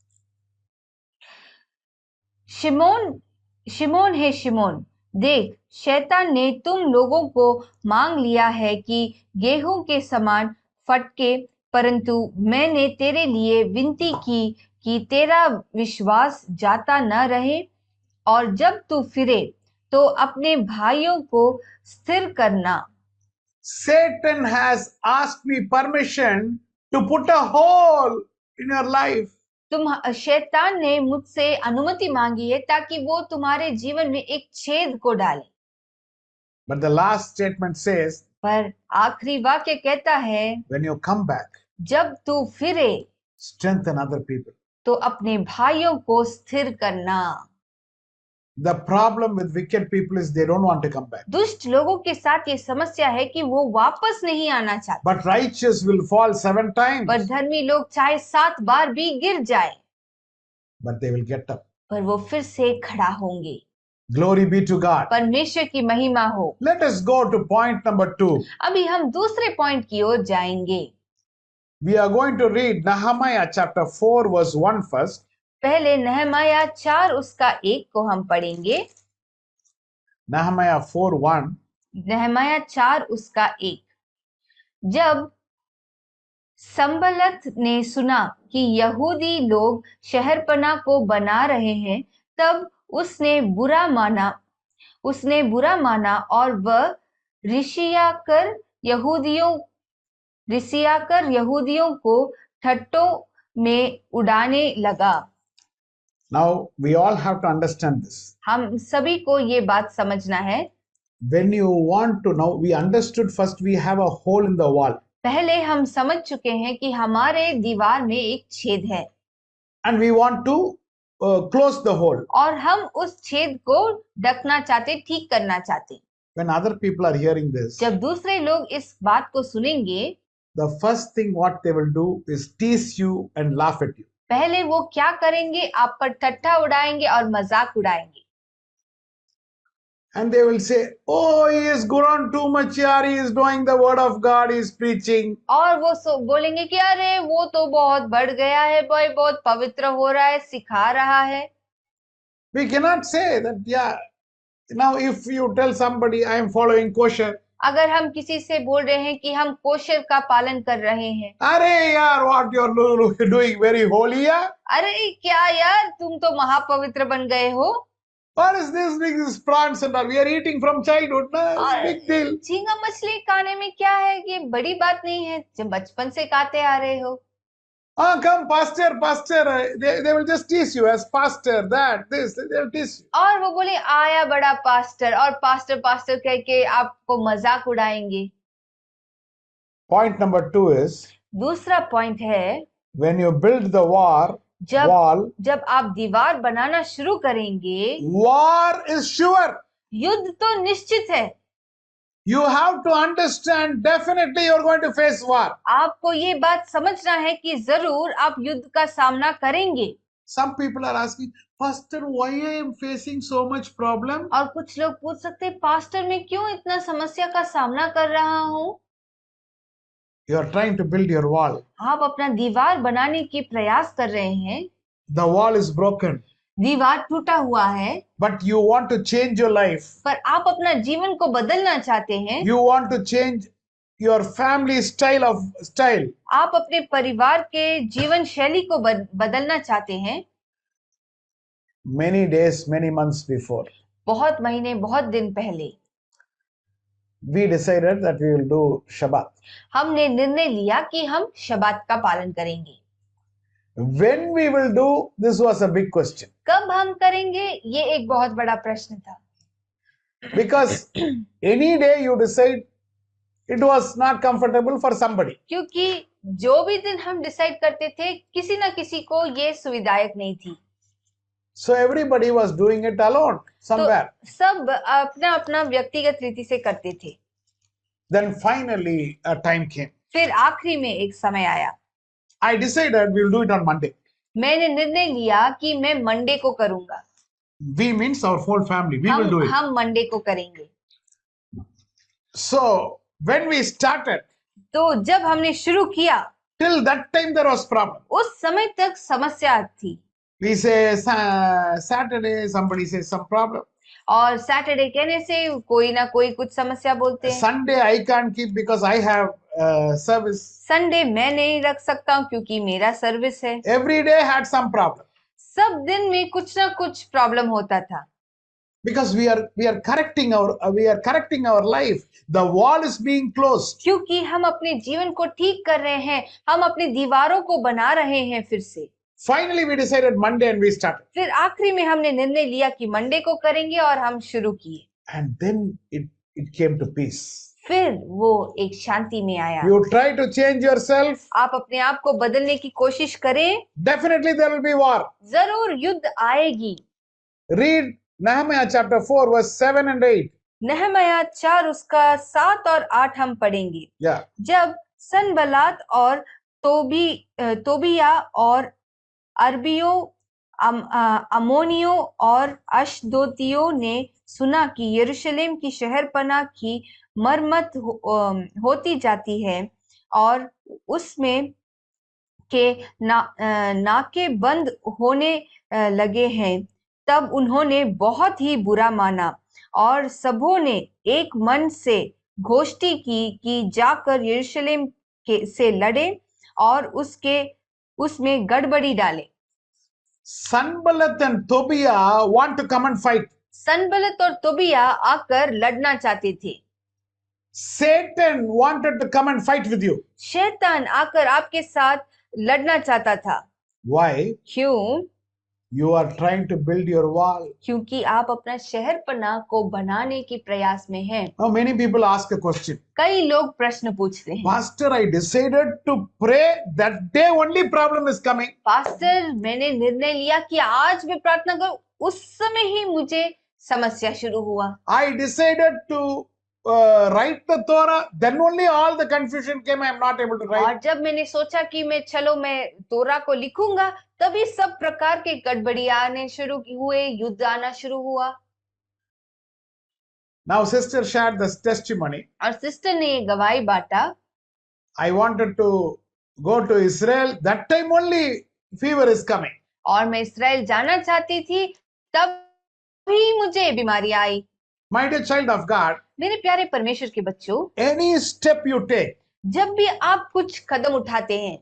शिमोन है शिमोन, देख शैतान ने तुम लोगों को मांग लिया है कि गेहूं के समान फटके, परंतु मैंने तेरे लिए विनती की कि तेरा विश्वास जाता न रहे, और जब तू फिरे तो अपने भाइयों को स्थिर करना। Satan has asked me permission to put a hole in your life. शैतान ने मुझसे अनुमति मांगी है ताकि वो तुम्हारे जीवन में एक छेद को डाले। But the last statement says, पर आखिरी वाक्य कहता है, when you come back, जब तू फिरे strengthen other people. तो अपने भाइयों को स्थिर करना। The problem with wicked people is they don't want to come back. दुष्ट लोगों के साथ ये समस्या है कि वो वापस नहीं आना चाहते। But righteous will fall 7 times. पर धर्मी लोग चाहे 7 बार भी गिर जाए, But they will get up. पर वो फिर से खड़ा होंगे। Glory be to God. परमेश्वर की महिमा हो। Let us go to point number 2. अभी हम दूसरे पॉइंट की ओर जाएंगे। We are going to read Nehemiah chapter 4 verse 1 first. पहले नहमाया 4 उसका 1 को हम पढ़ेंगे। Nehemiah 4:1. नहमाया 4 उसका 1। जब संबलत ने सुना कि यहूदी लोग शहरपनाह को बना रहे हैं, तब उसने बुरा माना और वह रिसियाकर यहूदियों को ठट्टों में उड़ाने लगा। Now we all have to understand this. हम सभी को ये बात समझना है। When you want to know, we understood first we have a hole in the wall. पहले हम समझ चुके हैं कि हमारे दीवार में एक छेद है, And we want to close the hole. और हम उस छेद को ढकना चाहते, ठीक करना चाहते। When other people are hearing this, जब दूसरे लोग इस बात को सुनेंगे, the first thing what they will do is tease you and laugh at you. पहले वो क्या करेंगे? आप पर ठट्ठा उड़ाएंगे और मजाक उड़ाएंगे। And they will say, oh, he is grown too much here, he is doing the word of God, he is preaching. और वो बोलेंगे कि अरे वो तो बहुत बढ़ गया है, भाई बहुत पवित्र हो रहा है, सिखा रहा है। We cannot say that, yeah. Now if you tell somebody, I am following kosher. अगर हम किसी से बोल रहे हैं कि हम कोशर का पालन कर रहे हैं, अरे यार, what you are doing very holy, yeah? अरे क्या यार, तुम तो महापवित्र बन गए हो। What is this big prawns and all? We are eating from childhood, na? It's big deal. झींगा मछली खाने में क्या है? ये बड़ी बात नहीं है, जब बचपन से खाते आ रहे हो। Come, pastor. They will just tease you as pastor, that, this. They will tease you. और वो बोले आया बड़ा पास्टर, और पास्टर कह के आपको मजाक उड़ाएंगे। Point number 2 is, दूसरा पॉइंट है, when you build the wall, जब आप दीवार बनाना शुरू करेंगे, war is sure. युद्ध तो निश्चित है। You have to understand, definitely you are going to face war. आपको ये बात समझना है कि जरूर आप युद्ध का सामना करेंगे। Some people are asking, pastor, why I am facing so much problem? और कुछ लोग पूछ सकते हैं, पास्टर मैं क्यों इतना समस्या का सामना कर रहा हूँ? You are trying to build your wall. आप अपना दीवार बनाने की प्रयास कर रहे हैं। The wall is broken. दीवार टूटा हुआ है। But you want to change your life. पर आप अपना जीवन को बदलना चाहते हैं। You want to change your family style. आप अपने परिवार के जीवन शैली को बदलना चाहते हैं। Many days, many months before, बहुत महीने, बहुत दिन पहले, we decided that we will do Shabbat. हमने निर्णय लिया कि हम शबात का पालन करेंगे। When we will do, this was a big question. कब हम करेंगे? ये एक बहुत बड़ा प्रश्न था। Because any day you decide, it was not comfortable for somebody. क्योंकि जो भी दिन हम डिसाइड करते थे, किसी ना किसी को ये सुविधायक नहीं थी। So everybody was doing it alone somewhere. तो सब अपना अपना व्यक्तिगत रीति से करते थे। Then finally a time came. फिर आखिरी में एक समय आया। I decided we'll do it on Monday. मैंने निर्णय लिया कि मैं मंडे को करूंगा. We means our whole family. We will do it. हम मंडे को करेंगे. So when we started, तो जब हमने शुरू किया, till that time there was problem. उस समय तक समस्या थी. We say Saturday, somebody says some problem. और सैटरडे कहने से कोई ना कोई कुछ समस्या बोलते हैं. Sunday I can't keep because I have service. Sunday मैं नहीं रख सकता हूँ क्योंकि मेरा सर्विस है. Every day had some problem. सब दिन में कुछ ना कुछ प्रॉब्लम होता था. Because we are correcting our life. The wall is being closed. क्योंकि हम अपने जीवन को ठीक कर रहे हैं, हम अपनी दीवारों को बना रहे हैं फिर से. Finally we decided Monday and we started. फिर आखिरी में हमने निर्णय लिया कि मंडे को करेंगे और हम शुरू किए. And then it came to peace. फिर वो एक शांति में आया. You try to change yourself. आप अपने आप को बदलने की कोशिश करें. Definitely there will be war. जरूर युद्ध आएगी. Read Nehemiah chapter 4 verse 7 and 8. नहमया 4 उसका 7 और 8 हम पढ़ेंगे. Yeah. जब सनबलात और तोबिया और अरबियों, अमोनियों और अशदोतियों ने सुना कि यरूशलेम की शहरपनाह की मरम्मत होती जाती है और उसमें के नाके बंद होने लगे हैं, तब उन्होंने बहुत ही बुरा माना और सबों ने एक मन से घोषणा की कि जाकर यरूशलेम से लड़े और उसमें गड़बड़ी डाले. Sanballat and Tobiah want to come and fight. सनबलत और तोबिया आकर लड़ना चाहते थे. Satan wanted to come and fight with you. शैतान आकर आपके साथ लड़ना चाहता था. Why? क्यों? You are trying to build your wall. क्योंकि आप अपना शहरपनाह को बनाने के प्रयास में हैं. Now many people ask a question. कई लोग प्रश्न पूछते हैं. Pastor, I decided to pray that day only problem is coming. Pastor, मैंने निर्णय लिया कि आज मैं प्रार्थना करूं, उस समय ही मुझे समस्या शुरू हुआ. I decided to write the Torah, then only all the confusion came. I am not able to और write. जब मैंने सोचा कि मैं तोरा को लिखूंगा, तभी सब प्रकार के गड़बड़ी आने शुरू हुए, युद्ध आना शुरू हुआ. Now sister shared this testimony. और सिस्टर ने ये गवाही बांटा. I wanted to go to Israel. That time only fever is coming. और मैं इस्राएल जाना चाहती थी, तब भी मुझे बीमारी आई. My dear child of God, मेरे प्यारे परमेश्वर के बच्चों, any step you take, जब भी आप कुछ कदम उठाते हैं,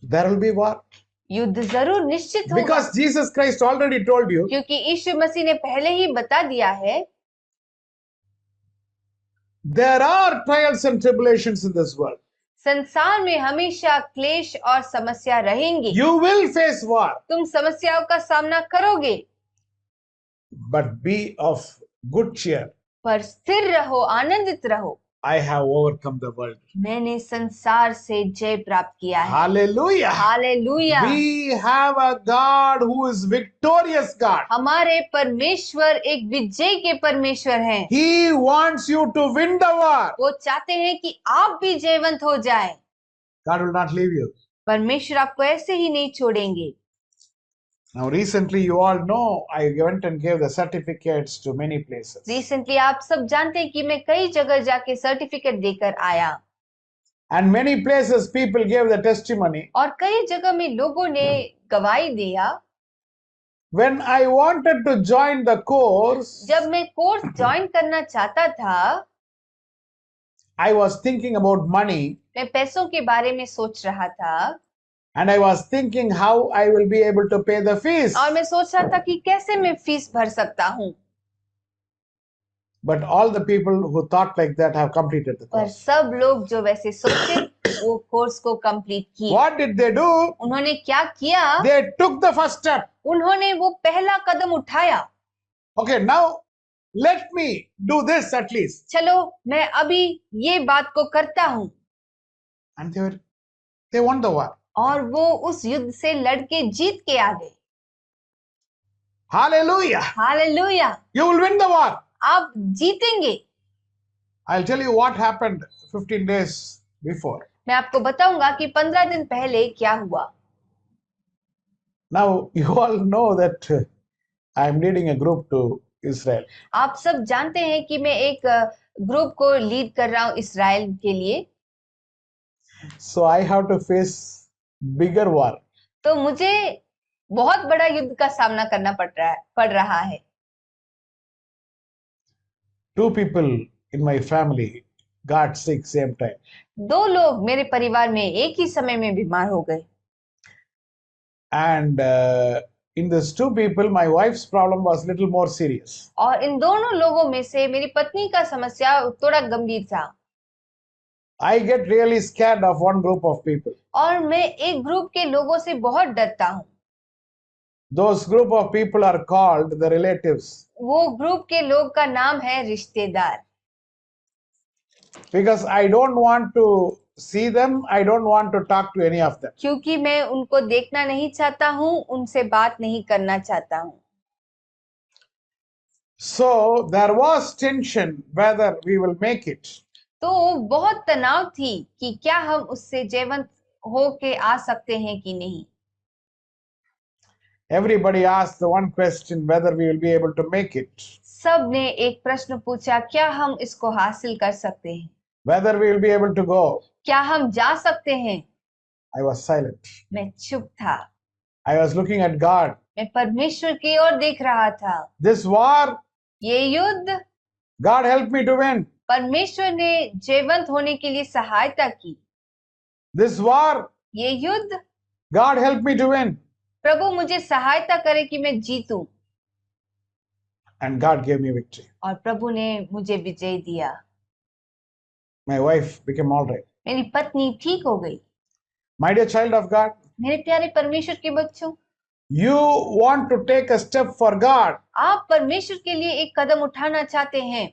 there will be war. युद्ध जरूर निश्चित होगा. Because Jesus Christ already told you, क्योंकि यीशु मसीह ने पहले ही बता दिया है, there are trials and tribulations in this world. संसार में हमेशा क्लेश और समस्या रहेंगी. You will face war, तुम समस्याओं का सामना करोगे, but be of good cheer. पर स्थिर रहो, आनंदित रहो. I have overcome the world. मैंने संसार से जय प्राप्त किया है. Hallelujah. Hallelujah. We have a God who is victorious God. हमारे परमेश्वर एक विजय के परमेश्वर हैं. He wants you to win the war. वो चाहते हैं कि आप भी जयवंत हो जाएं. God will not leave you. परमेश्वर आपको ऐसे ही नहीं छोड़ेंगे. Now recently you all know I went and gave the certificates to many places. Recently आप सब जानते हैं कि मैं कई जगह जाके सर्टिफिकेट देकर आया. And many places people gave the testimony. और कई जगह में लोगों ने गवाही दिया. When I wanted to join the course, जब मैं कोर्स ज्वाइन करना चाहता था, I was thinking about money. मैं पैसों के बारे में सोच रहा था. And I was thinking how I will be able to pay the fees. और मैं सोच रहा था कि कैसे मैं फीस भर सकता हूँ. But all the people who thought like that have completed the पर course. सब लोग जो वैसे सोचे, वो कोर्स को कंप्लीट किए. What did they do? उन्होंने क्या किया? They took the first step. उन्होंने वो पहला कदम उठाया. Okay, now let me do this at least. चलो मैं अभी ये बात को करता हूँ. And they won the war. और वो उस युद्ध से लड़के जीत के आ गए. Hallelujah. Hallelujah. You will win the war. आप जीतेंगे. I'll tell you what happened 15 days before. मैं आपको बताऊंगा कि 15 दिन पहले क्या हुआ। Now, you all know that I am leading a group to Israel. आप सब जानते हैं कि मैं एक ग्रुप को लीड कर रहा हूँ इसराइल के लिए। So I have to face bigger war. तो मुझे बहुत बड़ा युद्ध का सामना करना पड़ रहा है। Two people in my family got sick same time. 2 लोग मेरे परिवार में एक ही समय में बीमार हो गए। And in these two people, my wife's problem was little more serious. और इन दोनों लोगों में से मेरी पत्नी का समस्या थोड़ा गंभीर था। I get really scared of one group of people. और मैं एक ग्रुप के लोगों से बहुत डरता हूँ। Those group of people are called the relatives. वो ग्रुप के लोग का नाम है रिश्तेदार। Because I don't want to see them, I don't want to talk to any of them. क्योंकि मैं उनको देखना नहीं चाहता हूँ, उनसे बात नहीं करना चाहता हूँ। So there was tension whether we will make it. तो बहुत तनाव थी कि क्या हम उससे जीवंत हो के आ सकते हैं कि नहीं। Everybody asked the one question whether we will be able to make it. सब ने एक प्रश्न पूछा, क्या हम इसको हासिल कर सकते हैं, Whether we will be able to go. क्या हम जा सकते हैं। I was silent. मैं चुप था। I was looking at God. मैं परमेश्वर की ओर देख रहा था। This war, ये युद्ध God helped me to win. परमेश्वर ने जीवंत होने के लिए सहायता की। This war, ये युद्ध God helped me to win. प्रभु मुझे सहायता करे कि मैं जीतूं। And God gave me victory. और प्रभु ने मुझे विजय दिया। My wife became all right. मेरी पत्नी ठीक हो गई। My dear child of God, मेरे प्यारे परमेश्वर के बच्चों, you want to take a step for God. आप परमेश्वर के लिए एक कदम उठाना चाहते हैं।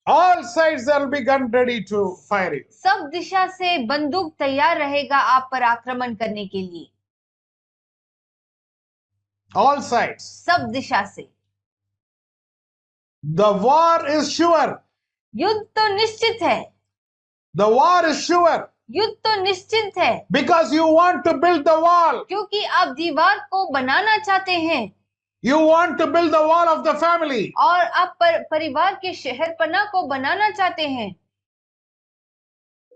All sides there will be gun ready to fire you. सब दिशा से बंदूक तैयार रहेगा आप पर आक्रमण करने के लिए। All sides. सब दिशा से। The war is sure. युद्ध तो निश्चित है। The war is sure. युद्ध तो निश्चित है। Because you want to build the wall. क्योंकि आप दीवार को बनाना चाहते हैं। You want to build the wall of the family. और आप परिवार के शहरपनाह को बनाना चाहते हैं।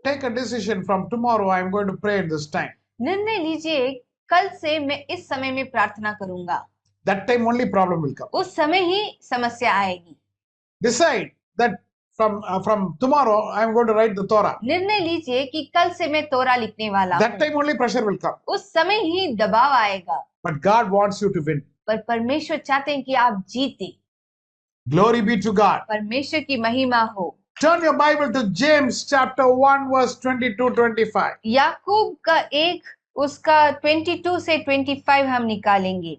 Take a decision from tomorrow. I am going to pray at this time. निर्णय लीजिए, कल से मैं इस समय में प्रार्थना करूंगा। That time only problem will come. उस समय ही समस्या आएगी। Decide that from tomorrow I am going to write the Torah. निर्णय लीजिए कि कल से मैं तोरा लिखने वाला That हूँ। time only pressure will come. उस समय ही दबाव आएगा। But God wants you to win. पर परमेश्वर चाहते हैं कि आप जीते। Glory be to God. परमेश्वर की महिमा हो। Turn your Bible to James chapter 1 verse 22-25. याकूब का 1 उसका 22 से 25 हम निकालेंगे।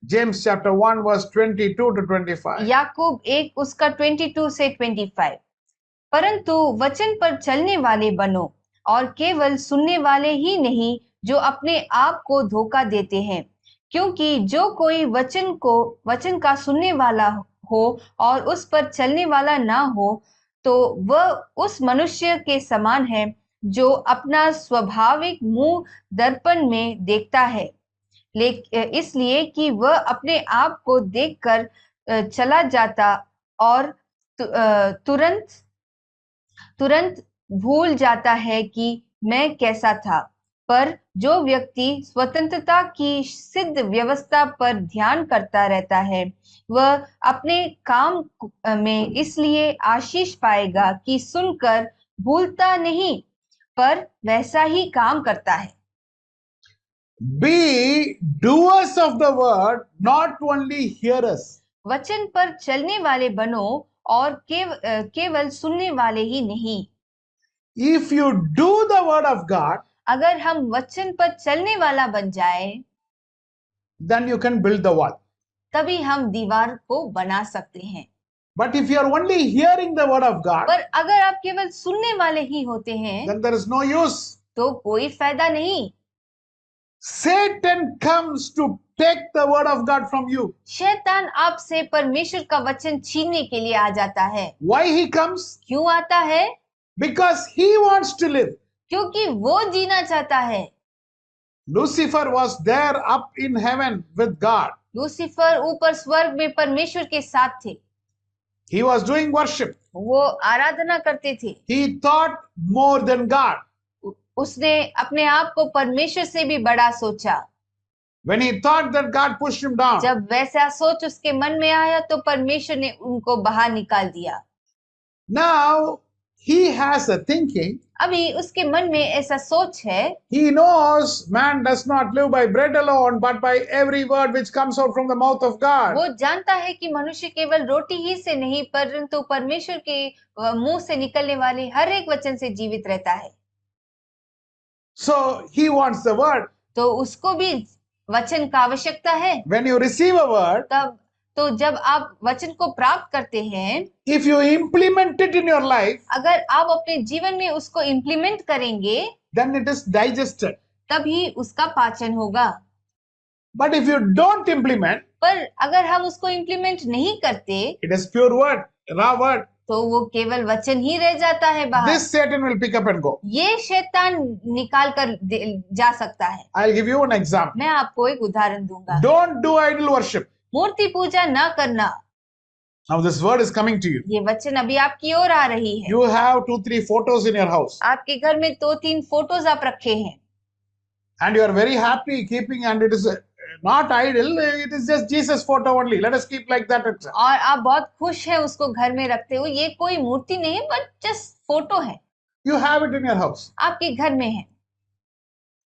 James chapter 1 verse 22-25. याकूब 1 उसका 22 से 25। परंतु वचन पर चलने वाले बनो और केवल सुनने वाले ही नहीं जो अपने आप को धोखा देते हैं, क्योंकि जो कोई वचन का सुनने वाला हो और उस पर चलने वाला ना हो तो वह उस मनुष्य के समान है जो अपना स्वाभाविक मुंह दर्पण में देखता है, इसलिए कि वह अपने आप को देखकर चला जाता और तुरंत भूल जाता है कि मैं कैसा था। पर जो व्यक्ति स्वतंत्रता की सिद्ध व्यवस्था पर ध्यान करता रहता है वह अपने काम में इसलिए आशीष पाएगा कि सुनकर भूलता नहीं पर वैसा ही काम करता है। Be doers of the word, not only hearers. वचन पर चलने वाले बनो और केवल सुनने वाले ही नहीं। If you do the word of God, अगर हम वचन पर चलने वाला बन जाए then you can build the wall. तभी हम दीवार को बना सकते हैं। But if you are only hearing the word of God, पर अगर आप केवल सुनने वाले ही होते हैं then there is no use. तो कोई फायदा नहीं। Satan comes to take the word of God from you. शैतान आपसे परमेश्वर का वचन छीनने के लिए आ जाता है। Why he comes? क्यों आता है? Because he wants to live. क्योंकि वो जीना चाहता है। Lucifer was there up in heaven with God. Lucifer ऊपर स्वर्ग में परमेश्वर के साथ थे। He was doing worship. वो आराधना करते थे। He thought more than God. उसने अपने आप को परमेश्वर से भी बड़ा सोचा। When he thought that God pushed him down, जब वैसा सोच उसके मन में आया तो परमेश्वर ने उनको बाहर निकाल दिया। now he has a thinking. अभी उसके मन में ऐसा सोच है। He knows man does not live by bread alone, but by every word which comes out from the mouth of God. वो जानता है कि मनुष्य केवल रोटी ही से नहीं परंतु परमेश्वर के मुंह से निकलने वाले हर एक वचन से जीवित रहता है। So he wants the word. तो उसको भी वचन का आवश्यकता है। When you receive a word, तब तो जब आप वचन को प्राप्त करते हैं, if you implement it in your life, अगर आप अपने जीवन में उसको इम्प्लीमेंट करेंगे, then it is digested. तभी उसका पाचन होगा। But if you don't implement, पर अगर हम उसको इम्प्लीमेंट नहीं करते, it is pure word, raw word. तो वो केवल वचन ही रह जाता है बाहर। This Satan will pick up and go. ये शैतान निकाल कर जा सकता है। I'll give you an example. मैं आपको एक उदाहरण दूंगा। Don't do idol worship. मूर्ति पूजा ना करना। Now this word is coming to you. ये वचन अभी आपकी ओर आ रही है। You have 2-3 photos in your house, आपके घर में 2-3 फोटोज आप रखे हैं and you are very happy keeping, and it is not idol, it is just Jesus photo only. Let us keep like that. और आप बहुत खुश हैं उसको घर में रखते हो। ये कोई मूर्ति नहीं है, बट जस्ट फोटो है। You have it in your house, आपके घर में है,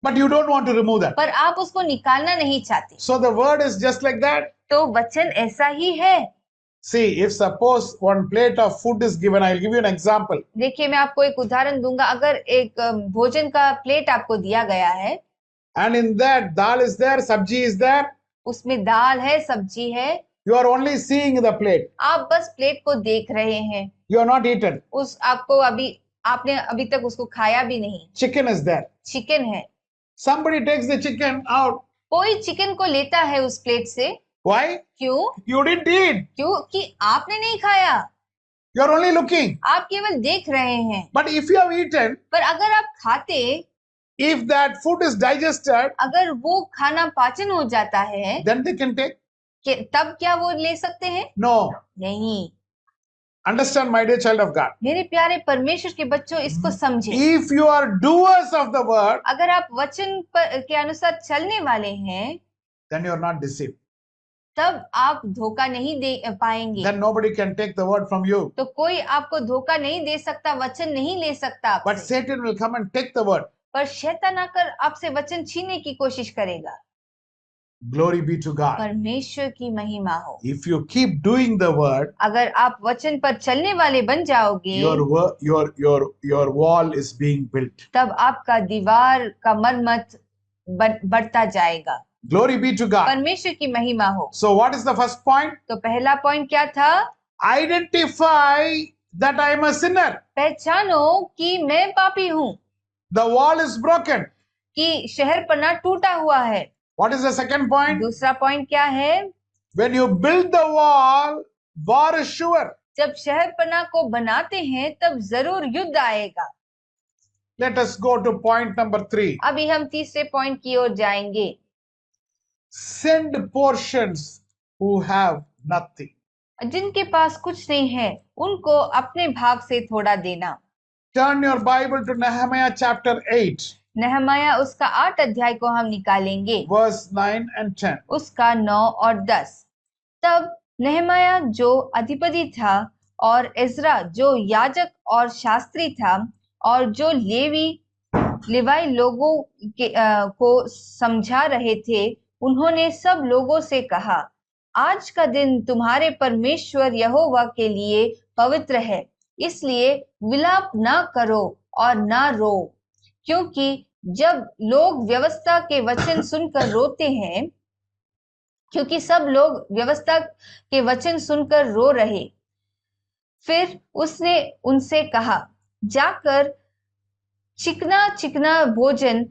but you don't want to remove that. पर आप उसको निकालना नहीं चाहते। So the word is just like that. तो वचन ऐसा ही है। See, if suppose one plate of food is given, I'll give you an example. देखिए, मैं आपको एक उदाहरण दूंगा। अगर एक भोजन का प्लेट आपको दिया गया है, And in that, dal is there, sabji is there. उसमें दाल है, सब्जी है, You are only seeing the plate. आप बस प्लेट को देख रहे हैं। You are not eaten. आपने अभी तक उसको खाया भी नहीं। Chicken is there. चिकन है, Somebody takes the chicken out. कोई चिकन को लेता है उस प्लेट से। Why? क्यों? You didn't eat. क्योंकि आपने नहीं खाया, You are only looking. आप केवल देख रहे हैं। But if you have eaten, पर अगर आप खाते, if that food is digested, अगर वो खाना पाचन हो जाता है, then they can take. तब क्या वो ले सकते हैं? No. नहीं। Understand, my dear child of God. मेरे प्यारे परमेश्वर के बच्चों, इसको समझें। If you are doers of the word, अगर आप वचन के अनुसार चलने वाले हैं, then you are not deceived. तब आप धोखा नहीं दे पाएंगे। Then nobody can take the word from you. तो कोई आपको धोखा नहीं दे सकता, वचन नहीं ले सकता But आपसे। Satan will come and take the word. पर शैतान आकर आपसे वचन छीनने की कोशिश करेगा। Glory be to God. परमेश्वर की महिमा हो। If you keep doing the word, अगर आप वचन पर चलने वाले बन जाओगे, your wall is being built. तब आपका दीवार का मरम्मत बढ़ता जाएगा। Glory be to God. परमेश्वर की महिमा हो। So what is the first point? तो पहला पॉइंट क्या था? Identify that I am a sinner. पहचानो कि मैं पापी हूँ, The wall is broken. कि शहरपनाह टूटा हुआ है। What is the second point? दूसरा पॉइंट क्या है? When you build the wall, war is sure. जब शहरपनाह को बनाते हैं तब जरूर युद्ध आएगा। Let us go to point number 3. अभी हम तीसरे पॉइंट की ओर जाएंगे। Send portions who have nothing. जिनके पास कुछ नहीं है, उनको अपने भाग से थोड़ा देना। Turn your Bible to Nehemiah chapter 8, नहमाया उसका 8 अध्याय को हम निकालेंगे, verse 9 and 10. उसका 9 और 10। तब नहमाया जो अधिपति था और इज़रा जो याजक और शास्त्री था और जो लेवाई लोगों को समझा रहे थे, उन्होंने सब लोगों से कहा, आज का दिन तुम्हारे परमेश्वर यहोवा के लिए पवित्र है, इसलिए विलाप ना करो और ना रो। क्योंकि जब लोग व्यवस्था के वचन सुनकर रोते हैं, क्योंकि सब लोग व्यवस्था के वचन सुनकर रो रहे। फिर उसने उनसे कहा, जाकर चिकना चिकना भोजन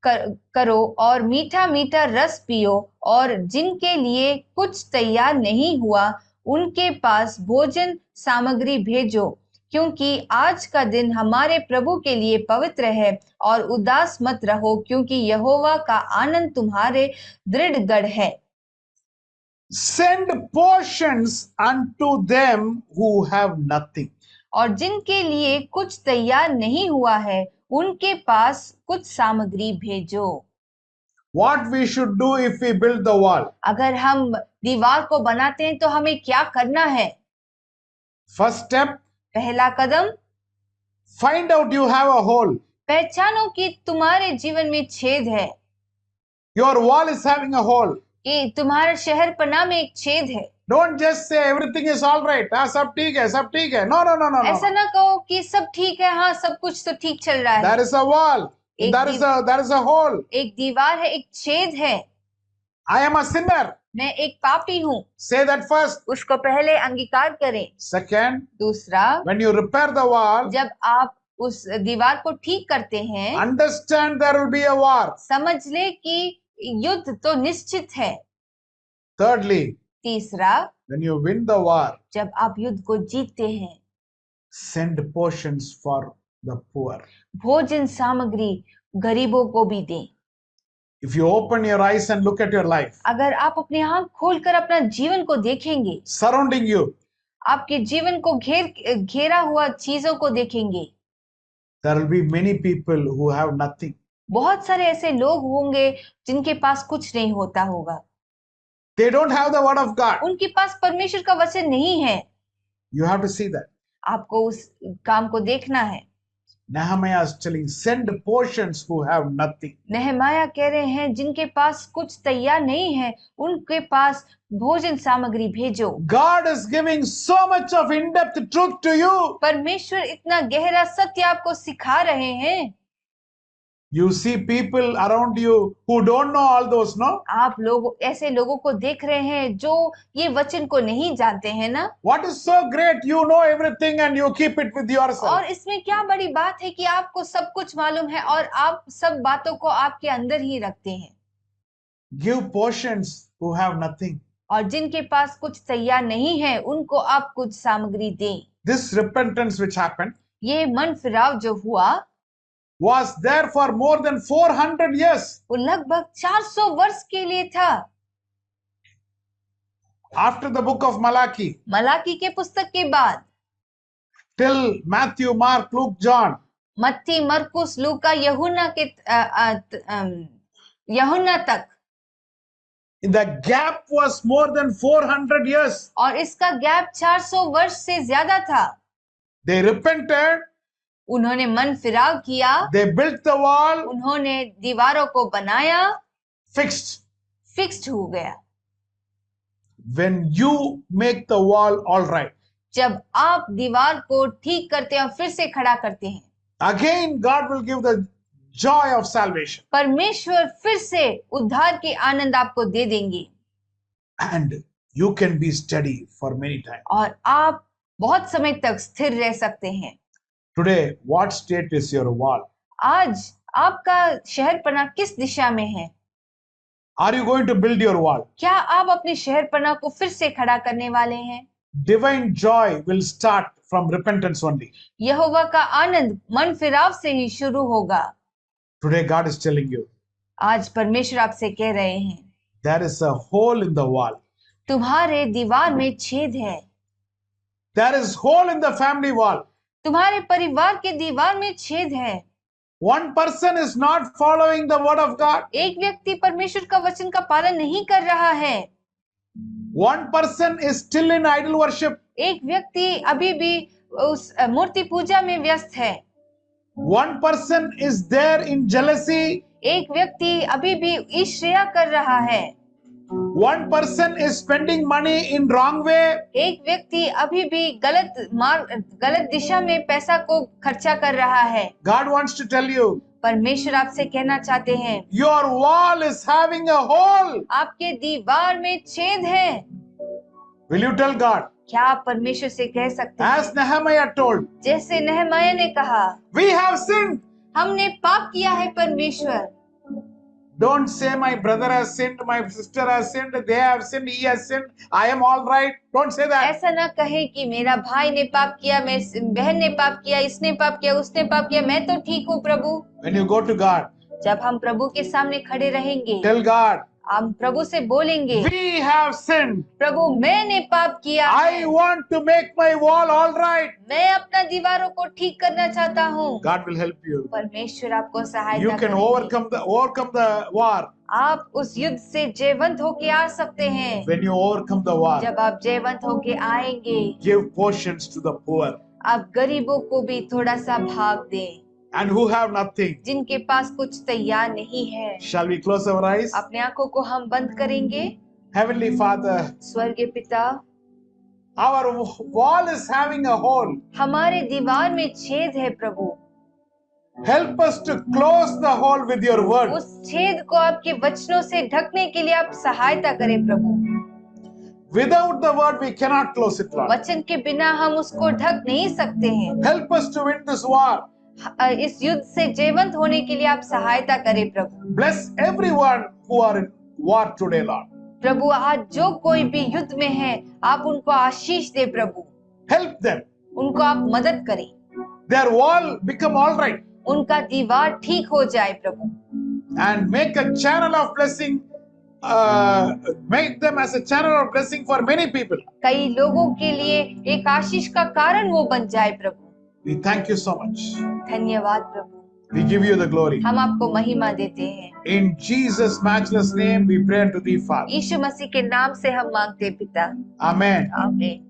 करो और मीठा मीठा रस पियो, और जिनके लिए कुछ तैयार नहीं हुआ उनके पास भोजन सामग्री भेजो, क्योंकि आज का दिन हमारे प्रभु के लिए पवित्र है, और उदास मत रहो, क्योंकि यहोवा का आनंद तुम्हारे दृढ़ गढ़ है। Send portions unto them who have nothing. और जिनके लिए कुछ तैयार नहीं हुआ है, उनके पास कुछ सामग्री भेजो। What we should do if we build the wall? अगर हम दीवार को बनाते हैं तो हमें क्या करना है? First step, पहला कदम, find out you have a hole. पहचानो कि तुम्हारे जीवन में छेद है, Your wall is having a hole. कि तुम्हारे शहर पनाह में एक छेद है। Don't just say everything is all right. सब ठीक है, सब ठीक है. No, no, no, no, ऐसा no. ना कहो कि सब ठीक है, हाँ सब कुछ तो ठीक चल रहा है। There is a wall. There is a hole. एक दीवार है, एक छेद है। I am a sinner. मैं एक पापी हूँ। Say that first. उसको पहले अंगीकार करें। Second, दूसरा, when you repair the wall, जब आप उस दीवार को ठीक करते हैं, understand there will be a war. समझ ले कि युद्ध तो निश्चित है। Thirdly, तीसरा, when you win the war, जब आप युद्ध को जीतते हैं, send portions for the poor. भोजन सामग्री गरीबों को भी दें। If you open your eyes and look at your life, अगर आप अपने आँख खोलकर अपना जीवन को देखेंगे, surrounding you, आपके जीवन को घेरा हुआ चीजों को देखेंगे, there will be many people who have nothing. बहुत सारे ऐसे लोग होंगे जिनके पास कुछ नहीं होता होगा। They don't have the word of God. उनके पास परमेश्वर का वचन नहीं है। You have to see that. आपको उस काम को देखना है। Nehemiah is telling, send portions who have nothing. नेहमाया कह रहे हैं जिनके पास कुछ तैयार नहीं है, उनके पास भोजन सामग्री भेजो। God is giving so much of in-depth truth to you. परमेश्वर इतना गहरा सत्य आपको सिखा रहे हैं। You see people around you who don't know all those, no? आप लोग ऐसे लोगों को देख रहे हैं जो ये वचन को नहीं जानते हैं ना। What is so great? You know everything and you keep it with yourself. और इसमें क्या बड़ी बात है कि आपको सब कुछ मालूम है और आप सब बातों को आपके अंदर ही रखते हैं। Give portions who have nothing. और जिनके पास कुछ तैयार नहीं है, उनको आप कुछ सामग्री दें। This repentance which happened ये मन फिराव जो हुआ, was there for more than 400 years. वो लगभग 400 वर्ष के लिए था। After the book of Malachi, Malachi के पुस्तक के बाद, till Matthew, Mark, Luke, John, मत्ती, मरकुस, लूका, यूहन्ना तक, the gap was more than 400 years. और इसका गैप 400 वर्ष से ज्यादा था। They repented, उन्होंने मन फिराव किया, they built the wall, उन्होंने दीवारों को बनाया, fixed. फिक्स्ड हो गया। When you make the wall all right, जब आप दीवार को ठीक करते हैं और फिर से खड़ा करते हैं, again God will give the joy of salvation. परमेश्वर फिर से उद्धार के आनंद आपको दे देंगे, And you can be steady for many times. और आप बहुत समय तक स्थिर रह सकते हैं। Today, what state is your wall? आज आपका शहरपनाह किस दिशा में है? Are you going to build your wall? क्या आप अपने शहरपनाह को फिर से खड़ा करने वाले हैं? Divine joy will start from repentance only. यहोवा का आनंद मन फिराव से ही शुरू होगा। Today, God is telling you, आज परमेश्वर आपसे कह रहे हैं, there is a hole in the wall. तुम्हारे दीवार में छेद है। There is hole in the family wall. तुम्हारे परिवार के दीवार में छेद है। One person is not following the word of God. एक व्यक्ति परमेश्वर का वचन का पालन नहीं कर रहा है। One person is still in idol worship. एक व्यक्ति अभी भी उस मूर्ति पूजा में व्यस्त है। One person is there in jealousy. एक व्यक्ति अभी भी ईर्ष्या कर रहा है। One person is spending money in wrong way. एक व्यक्ति अभी भी गलत दिशा में पैसा को खर्चा कर रहा है। God wants to tell you, परमेश्वर आपसे कहना चाहते हैं, your wall is having a hole. आपके दीवार में छेद है। Will you tell God? क्या आप परमेश्वर से कह सकते हैं? As Nehemiah told, जैसे नेहमाया ने कहा, we have sinned. हमने पाप किया है परमेश्वर। Don't say my brother has sinned, my sister has sinned, they have sinned, he has sinned, I am all right. Don't say that. ऐसा ना कहे कि मेरा भाई ने पाप किया, बहन ने पाप किया, इसने पाप किया, उसने पाप किया, मैं तो ठीक हूँ प्रभु। When you go to God, जब हम प्रभु के सामने खड़े रहेंगे, tell God, हम प्रभु से बोलेंगे, we have sinned. प्रभु मैंने पाप किया I है, want to make my wall all right. मैं अपना दीवारों को ठीक करना चाहता हूँ। God will help you. परमेश्वर आपको सहायता You can करेंगे। overcome the war. आप उस युद्ध से जयवंत होके आ सकते हैं। When you overcome the war, जब आप जयवंत होके आएंगे, give portions to the poor आप गरीबों को भी थोड़ा सा भाग दें, and who have nothing. जिनके पास कुछ तैयार नहीं है। Shall we close our eyes? अपने आंखों को हम बंद करेंगे। Heavenly Father, स्वर्गीय पिता, our wall is having a hole. हमारे दीवार में छेद है प्रभु। Help us to close the hole with your word. उस छेद को आपके वचनों से ढकने के लिए आप सहायता करें प्रभु। Without the word, we cannot close it, Lord. वचन के बिना हम उसको ढक नहीं सकते हैं। Help us to win this war. इस युद्ध से जयवंत होने के लिए आप सहायता करें प्रभु। Bless everyone who are in war today, Lord. प्रभु आज जो कोई भी युद्ध में है, आप उनको आशीष दे प्रभु। Help them. उनको आप मदद करें, Their wall become all right. उनका दीवार ठीक हो जाए प्रभु। And make a channel of blessing. Make them as a channel of blessing for many people. कई लोगों के लिए एक आशीष का कारण वो बन जाए प्रभु। We thank you so much. धन्यवाद प्रभु। We give you the glory. हम आपको महिमा देते हैं। In Jesus' matchless name, we pray unto thee, Father. यीशु मसीह के नाम से हम मांगते हैं पिता। Amen. आमीन।